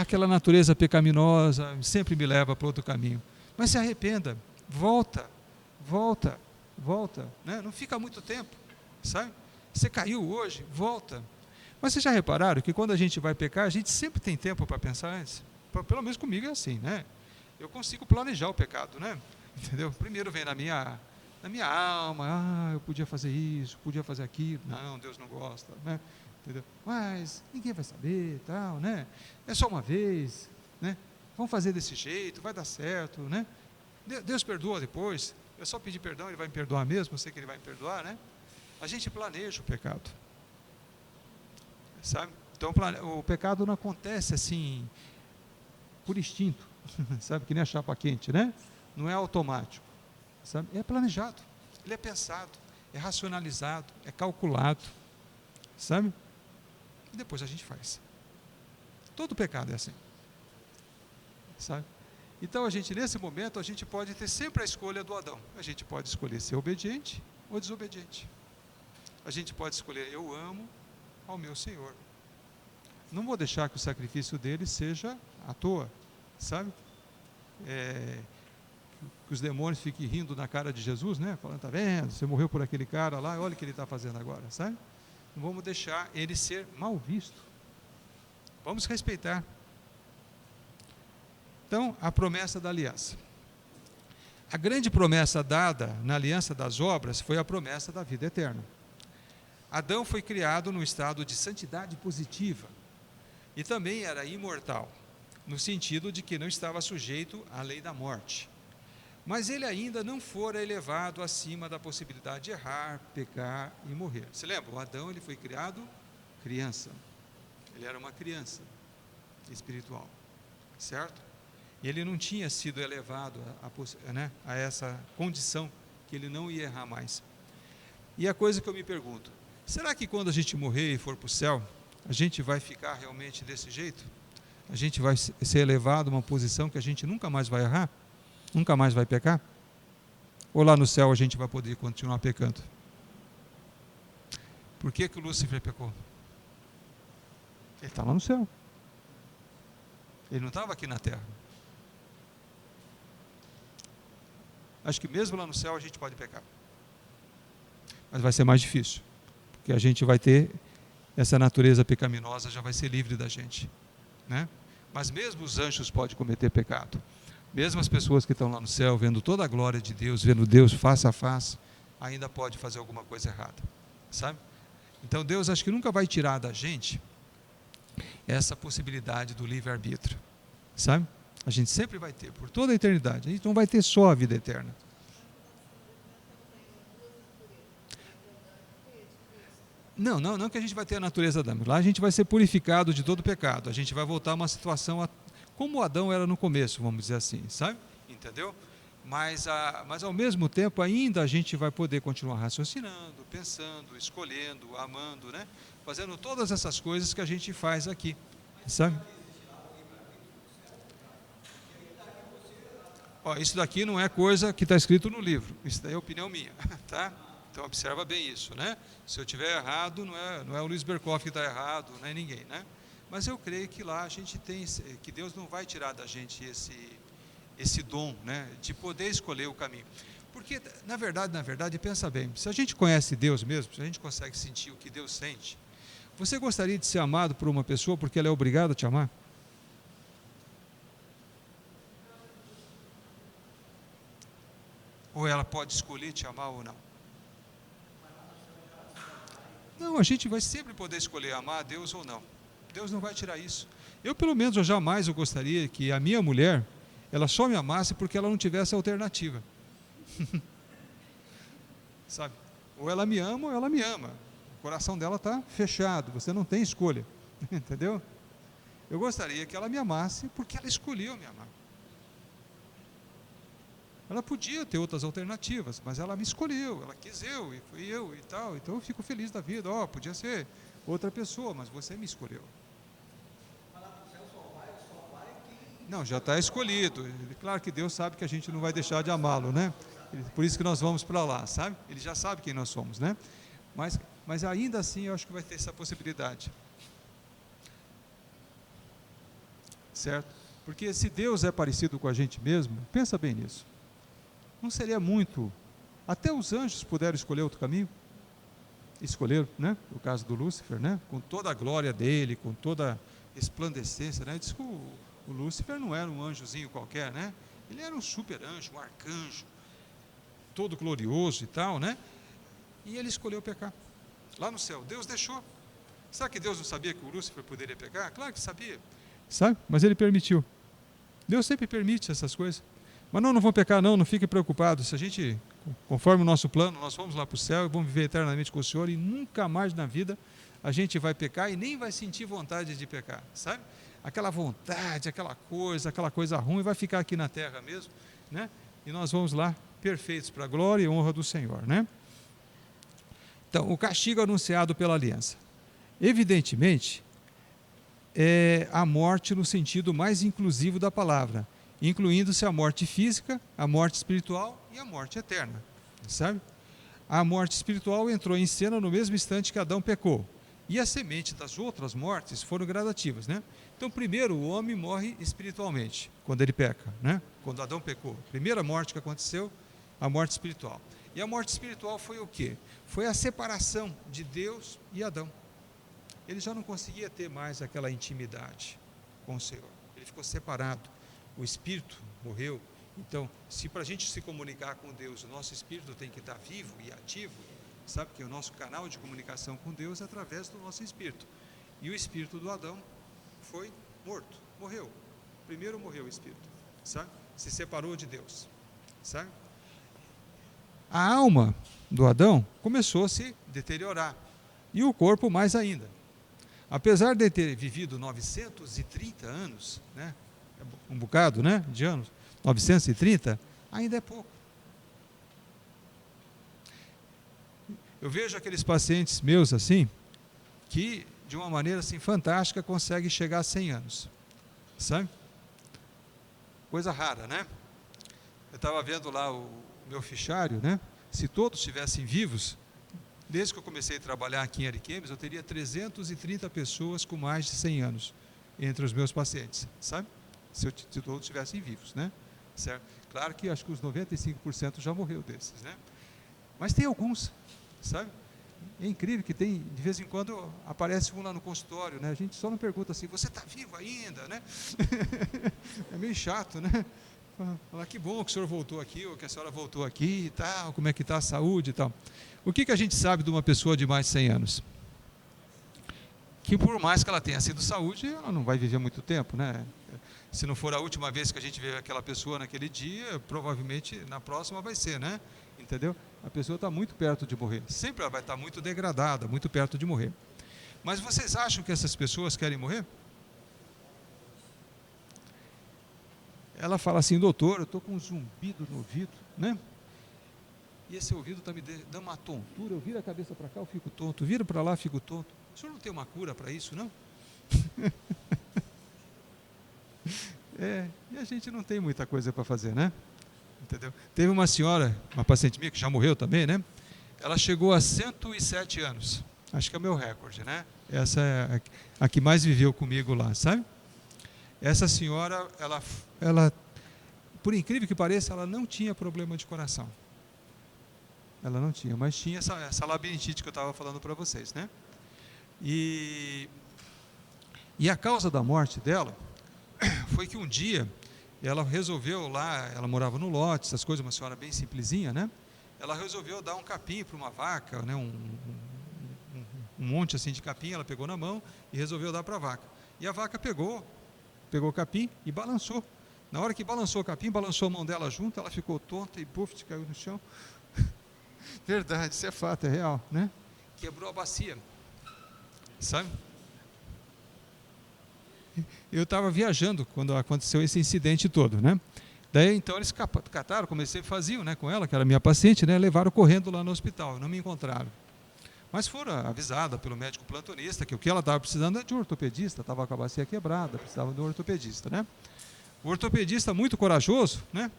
Aquela natureza pecaminosa sempre me leva para outro caminho. Mas se arrependa, volta, né? Não fica muito tempo, sabe? Você caiu hoje, volta. Mas vocês já repararam que quando a gente vai pecar, a gente sempre tem tempo para pensar antes? Pelo menos comigo é assim, né? Eu consigo planejar o pecado, né? Entendeu? Primeiro vem na minha alma, eu podia fazer isso, podia fazer aquilo. Não, Deus não gosta, né? Entendeu? Mas ninguém vai saber, tal, né? É só uma vez, né? Vamos fazer desse jeito, vai dar certo, né? Deus perdoa depois. Eu só pedir perdão, Ele vai me perdoar mesmo, eu sei que Ele vai me perdoar, né? A gente planeja o pecado, sabe? Então o pecado não acontece assim por instinto, sabe? Que nem a chapa quente, né? Não é automático, sabe? É planejado, ele é pensado, é racionalizado, é calculado, sabe? E depois a gente faz. Todo pecado é assim, sabe? Então nesse momento, a gente pode ter sempre a escolha do Adão. A gente pode escolher ser obediente ou desobediente. A gente pode escolher, eu amo ao meu Senhor. Não vou deixar que o sacrifício dele seja à toa, sabe? Que os demônios fiquem rindo na cara de Jesus, né? Falando, tá vendo? Você morreu por aquele cara lá, olha o que ele está fazendo agora, sabe? Não vamos deixar ele ser mal visto. Vamos respeitar. Então, a promessa da aliança. A grande promessa dada na aliança das obras foi a promessa da vida eterna. Adão foi criado num estado de santidade positiva e também era imortal, no sentido de que não estava sujeito à lei da morte. Mas ele ainda não fora elevado acima da possibilidade de errar, pecar e morrer. Você lembra? O Adão ele foi criado criança. Ele era uma criança espiritual, certo? E ele não tinha sido elevado a essa condição que ele não ia errar mais. E a coisa que eu me pergunto, será que quando a gente morrer e for para o céu, a gente vai ficar realmente desse jeito? A gente vai ser elevado a uma posição que a gente nunca mais vai errar? Nunca mais vai pecar? Ou lá no céu a gente vai poder continuar pecando? Por que o Lúcifer pecou? Ele está lá no céu. Ele não estava aqui na terra. Acho que mesmo lá no céu a gente pode pecar. Mas vai ser mais difícil. Porque a gente vai ter essa natureza pecaminosa, já vai ser livre da gente, né? Mas mesmo os anjos podem cometer pecado. Mesmo as pessoas que estão lá no céu, vendo toda a glória de Deus, vendo Deus face a face, ainda pode fazer alguma coisa errada, sabe? Então Deus acho que nunca vai tirar da gente essa possibilidade do livre-arbítrio, sabe? A gente sempre vai ter, por toda a eternidade. A gente não vai ter só a vida eterna. Não que a gente vai ter a natureza Adão. Lá a gente vai ser purificado de todo pecado. A gente vai voltar a uma situação como Adão era no começo, vamos dizer assim, sabe? Entendeu? Mas ao mesmo tempo ainda a gente vai poder continuar raciocinando, pensando, escolhendo, amando, né? Fazendo todas essas coisas que a gente faz aqui, sabe? Ó, isso daqui não é coisa que está escrito no livro, isso daí é opinião minha, tá? Então observa bem isso, né? Se eu tiver errado, não é o Luiz Berkoff que está errado, não é ninguém, né? Mas eu creio que lá a gente tem, que Deus não vai tirar da gente esse dom, né? De poder escolher o caminho. Porque, na verdade, pensa bem, se a gente conhece Deus mesmo, se a gente consegue sentir o que Deus sente, você gostaria de ser amado por uma pessoa porque ela é obrigada a te amar? Ou ela pode escolher te amar ou não? Não, a gente vai sempre poder escolher amar a Deus ou não. Deus não vai tirar isso. Eu, pelo menos, eu gostaria que a minha mulher, ela só me amasse porque ela não tivesse alternativa. Sabe? Ou ela me ama ou ela me ama. O coração dela está fechado, você não tem escolha. Entendeu? Eu gostaria que ela me amasse porque ela escolheu me amar. Ela podia ter outras alternativas, mas ela me escolheu, ela quis eu, e fui eu e tal. Então eu fico feliz da vida. Ó, podia ser outra pessoa, mas você me escolheu. Não, já está escolhido. Claro que Deus sabe que a gente não vai deixar de amá-lo, né? Por isso que nós vamos para lá, sabe? Ele já sabe quem nós somos, né? Mas ainda assim eu acho que vai ter essa possibilidade. Certo? Porque se Deus é parecido com a gente mesmo, pensa bem nisso. Não seria muito. Até os anjos puderam escolher outro caminho. Escolheram, né? O caso do Lúcifer, né? Com toda a glória dele, com toda a resplandecência, né? Diz que o Lúcifer não era um anjozinho qualquer, né? Ele era um super anjo, um arcanjo, todo glorioso e tal, né? E ele escolheu pecar. Lá no céu, Deus deixou. Será que Deus não sabia que o Lúcifer poderia pecar? Claro que sabia. Sabe? Mas ele permitiu. Deus sempre permite essas coisas. Mas não vão pecar não fique preocupado. Se a gente, conforme o nosso plano, nós vamos lá para o céu e vamos viver eternamente com o Senhor e nunca mais na vida a gente vai pecar e nem vai sentir vontade de pecar, sabe? Aquela vontade, aquela coisa ruim vai ficar aqui na terra mesmo, né? E nós vamos lá perfeitos para a glória e honra do Senhor, né? Então, o castigo anunciado pela aliança. Evidentemente, é a morte no sentido mais inclusivo da palavra, incluindo-se a morte física, a morte espiritual e a morte eterna, sabe? A morte espiritual entrou em cena no mesmo instante que Adão pecou, e a semente das outras mortes foram gradativas, né? Então, primeiro o homem morre espiritualmente, quando ele peca, né? Quando Adão pecou, primeira morte que aconteceu, a morte espiritual. E a morte espiritual foi o quê? Foi a separação de Deus e Adão. Ele já não conseguia ter mais aquela intimidade com o Senhor, ele ficou separado. O espírito morreu. Então, se para a gente se comunicar com Deus, o nosso espírito tem que estar vivo e ativo, sabe que o nosso canal de comunicação com Deus é através do nosso espírito. E o espírito do Adão foi morto, morreu. Primeiro morreu o espírito, sabe? Se separou de Deus, sabe? A alma do Adão começou a se deteriorar, e o corpo mais ainda. Apesar de ter vivido 930 anos, né? Um bocado, né, de anos, 930, ainda é pouco. Eu vejo aqueles pacientes meus assim, que de uma maneira assim fantástica conseguem chegar a 100 anos, sabe? Coisa rara, né? Eu estava vendo lá o meu fichário, né? Se todos estivessem vivos, desde que eu comecei a trabalhar aqui em Ariquemes, eu teria 330 pessoas com mais de 100 anos entre os meus pacientes, sabe? Se todos estivessem vivos, né? Certo? Claro que acho que os 95% já morreu desses, né? Mas tem alguns, sabe? É incrível que tem, de vez em quando aparece um lá no consultório, né? A gente só não pergunta assim, você está vivo ainda, né? É meio chato, né? Falar que bom que o senhor voltou aqui, ou que a senhora voltou aqui e tal, como é que está a saúde e tal. O que a gente sabe de uma pessoa de mais de 100 anos? Que por mais que ela tenha sido saúde, ela não vai viver muito tempo, né? Se não for a última vez que a gente vê aquela pessoa naquele dia, provavelmente na próxima vai ser, né? Entendeu? A pessoa está muito perto de morrer. Sempre ela vai estar muito degradada, muito perto de morrer. Mas vocês acham que essas pessoas querem morrer? Ela fala assim, doutor, eu estou com um zumbido no ouvido, né? E esse ouvido está me dando uma tontura, eu viro a cabeça para cá, eu fico tonto, viro para lá, eu fico tonto. O senhor não tem uma cura para isso, não? E a gente não tem muita coisa para fazer, né? Entendeu? Teve uma senhora, uma paciente minha, que já morreu também, né? Ela chegou a 107 anos. Acho que é o meu recorde, né? Essa é a que mais viveu comigo lá, sabe? Essa senhora, ela, por incrível que pareça, ela não tinha problema de coração. Ela não tinha, mas tinha essa labirintite que eu estava falando para vocês, né? E a causa da morte dela foi que um dia ela resolveu lá, ela morava no lote, essas coisas, uma senhora bem simplesinha, né? Ela resolveu dar um capim para uma vaca, né? Um monte assim de capim, ela pegou na mão e resolveu dar para a vaca. E a vaca pegou o capim e balançou. Na hora que balançou o capim, balançou a mão dela junto, ela ficou tonta e puf, caiu no chão. Verdade, isso é fato, é real, né? Quebrou a bacia, sabe? Eu estava viajando quando aconteceu esse incidente todo, né? Daí então eles cataram, comecei a fazer, né, com ela, que era minha paciente, né? Levaram correndo lá no hospital, não me encontraram. Mas foram avisada pelo médico plantonista que o que ela estava precisando é de um ortopedista, estava com a bacia quebrada, precisava de um ortopedista, né? O ortopedista muito corajoso, né?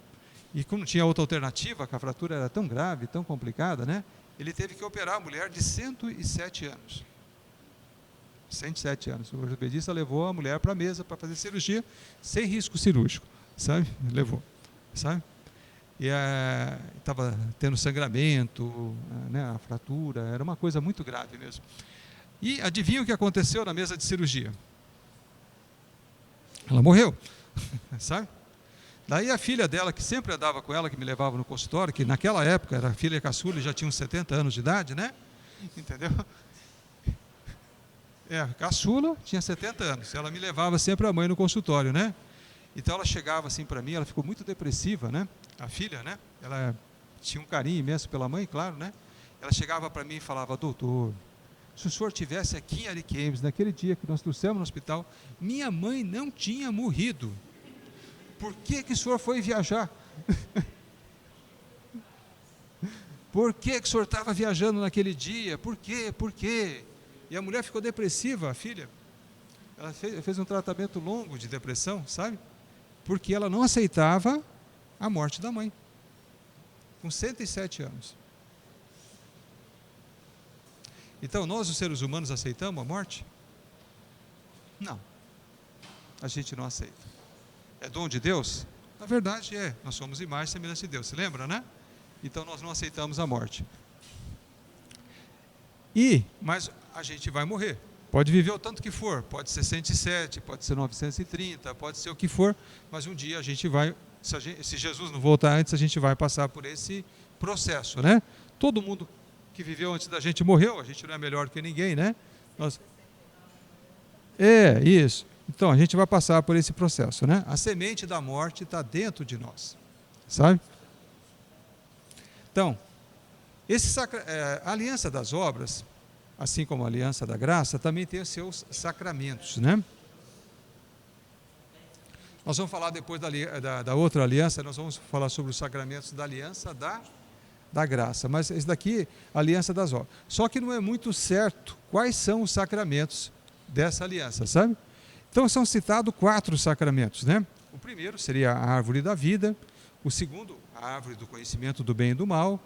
E como tinha outra alternativa, que a fratura era tão grave, tão complicada, né? Ele teve que operar a mulher de 107 anos. 107 anos. O ortopedista levou a mulher para a mesa para fazer cirurgia, sem risco cirúrgico, sabe? Levou, sabe? E estava tendo sangramento, né? A fratura, era uma coisa muito grave mesmo. E adivinha o que aconteceu na mesa de cirurgia? Ela morreu, sabe? Daí a filha dela, que sempre andava com ela, que me levava no consultório, que naquela época era filha caçula e já tinha uns 70 anos de idade, né? Entendeu? Caçula tinha 70 anos, ela me levava sempre a mãe no consultório, né? Então ela chegava assim para mim, ela ficou muito depressiva, né? A filha, né? Ela tinha um carinho imenso pela mãe, claro, né? Ela chegava para mim e falava: doutor, se o senhor estivesse aqui em Ariquemes, naquele dia que nós trouxemos no hospital, minha mãe não tinha morrido. Por que o senhor foi viajar? Por que o senhor estava viajando naquele dia? Por quê? Por quê? E a mulher ficou depressiva, a filha. Ela fez um tratamento longo de depressão, sabe? Porque ela não aceitava a morte da mãe. Com 107 anos. Então, nós, os seres humanos, aceitamos a morte? Não. A gente não aceita. É dom de Deus? Na verdade é, nós somos imagem e semelhança de Deus, se lembra, né? Então nós não aceitamos a morte. Mas a gente vai morrer, pode viver o tanto que for, pode ser 107, pode ser 930, pode ser o que for, mas um dia a gente vai, se Jesus não voltar antes, a gente vai passar por esse processo, né? Todo mundo que viveu antes da gente morreu, a gente não é melhor que ninguém, né? Isso. Então, a gente vai passar por esse processo, né? A semente da morte está dentro de nós, sabe? Então, a aliança das obras, assim como a aliança da graça, também tem os seus sacramentos, né? Nós vamos falar depois da outra aliança, nós vamos falar sobre os sacramentos da aliança da graça, mas esse daqui, a aliança das obras. Só que não é muito certo quais são os sacramentos dessa aliança, sabe? Então são citados 4 sacramentos, né? O primeiro seria a árvore da vida, o segundo, a árvore do conhecimento do bem e do mal,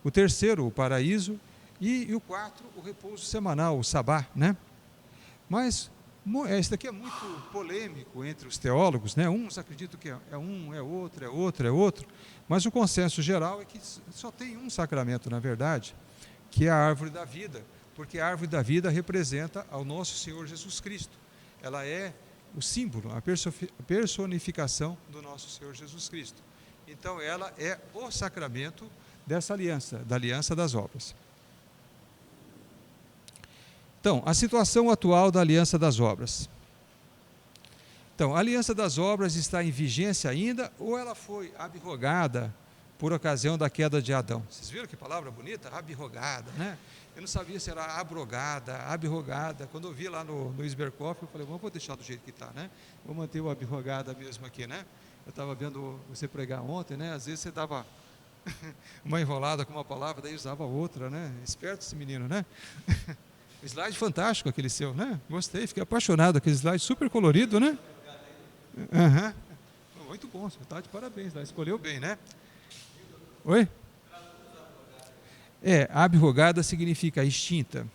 o terceiro, o paraíso, e o 4, o repouso semanal, o sabá, né? Mas esse daqui é muito polêmico entre os teólogos, né? Uns acreditam que é um, é outro, mas o consenso geral é que só tem um sacramento, na verdade, que é a árvore da vida, porque a árvore da vida representa ao nosso Senhor Jesus Cristo. Ela é o símbolo, a personificação do nosso Senhor Jesus Cristo. Então, ela é o sacramento dessa aliança, da aliança das obras. Então, a situação atual da aliança das obras. Então, a aliança das obras está em vigência ainda ou ela foi abrogada por ocasião da queda de Adão? Vocês viram que palavra bonita? Abrogada, né? Eu não sabia se era abrogada. Quando eu vi lá no Sberkoff, eu falei, vou deixar do jeito que está, né? Vou manter o abrogada mesmo aqui, né? Eu estava vendo você pregar ontem, né? Às vezes você dava uma enrolada com uma palavra, daí usava outra, né? Esperto esse menino, né? Slide fantástico aquele seu, né? Gostei, fiquei apaixonado, aquele slide super colorido, né? Muito bom, você está de parabéns, escolheu bem, né? Oi? Abrogada significa extinta.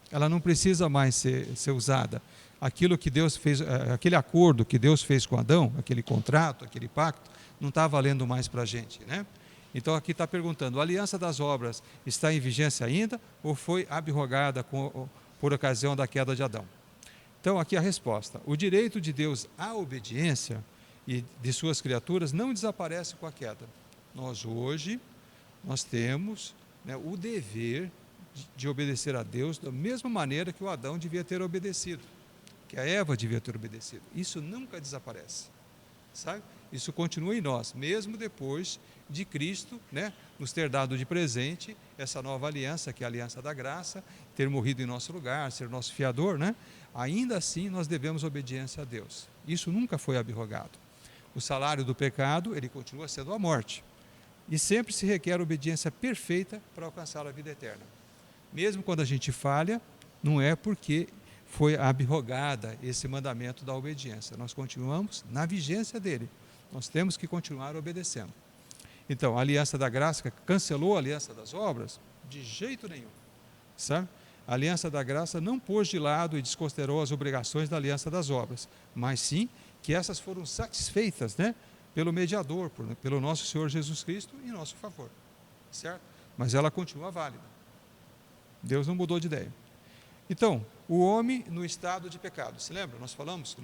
Ela não precisa mais ser usada. Aquilo que Deus fez, aquele acordo que Deus fez com Adão, aquele contrato, aquele pacto, não está valendo mais para a gente, né? Então aqui está perguntando, a aliança das obras está em vigência ainda ou foi abrogada por ocasião da queda de Adão? Então aqui a resposta, o direito de Deus à obediência e de suas criaturas não desaparece com a queda. Nós temos, né, o dever de obedecer a Deus da mesma maneira que o Adão devia ter obedecido, que a Eva devia ter obedecido. Isso nunca desaparece, sabe? Isso continua em nós, mesmo depois de Cristo, né, nos ter dado de presente essa nova aliança, que é a aliança da graça, ter morrido em nosso lugar, ser nosso fiador, né? Ainda assim nós devemos obediência a Deus. Isso nunca foi abrogado. O salário do pecado, ele continua sendo a morte. E sempre se requer obediência perfeita para alcançar a vida eterna. Mesmo quando a gente falha, não é porque foi abrogada esse mandamento da obediência. Nós continuamos na vigência dele. Nós temos que continuar obedecendo. Então, a aliança da graça cancelou a aliança das obras? De jeito nenhum. Sabe? A aliança da graça não pôs de lado e desconsiderou as obrigações da aliança das obras, mas sim que essas foram satisfeitas, né, pelo mediador, pelo nosso Senhor Jesus Cristo em nosso favor. Certo? Mas ela continua válida. Deus não mudou de ideia. Então, o homem no estado de pecado. Se lembra? Nós falamos que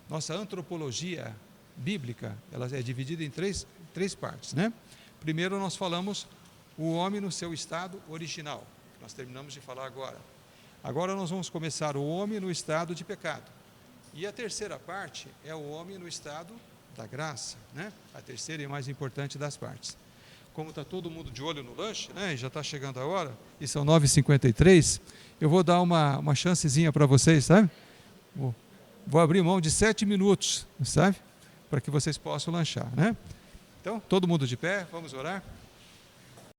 nossa antropologia bíblica, ela é dividida em três partes, né? Primeiro nós falamos o homem no seu estado original, que nós terminamos de falar agora. Agora nós vamos começar o homem no estado de pecado. E a terceira parte é o homem no estado da graça, né? A terceira e mais importante das partes. Como está todo mundo de olho no lanche, né? Já está chegando a hora, e são 9h53, eu vou dar uma chancezinha para vocês, sabe? Vou abrir mão de 7 minutos, sabe? Para que vocês possam lanchar, né? Então, todo mundo de pé, vamos orar?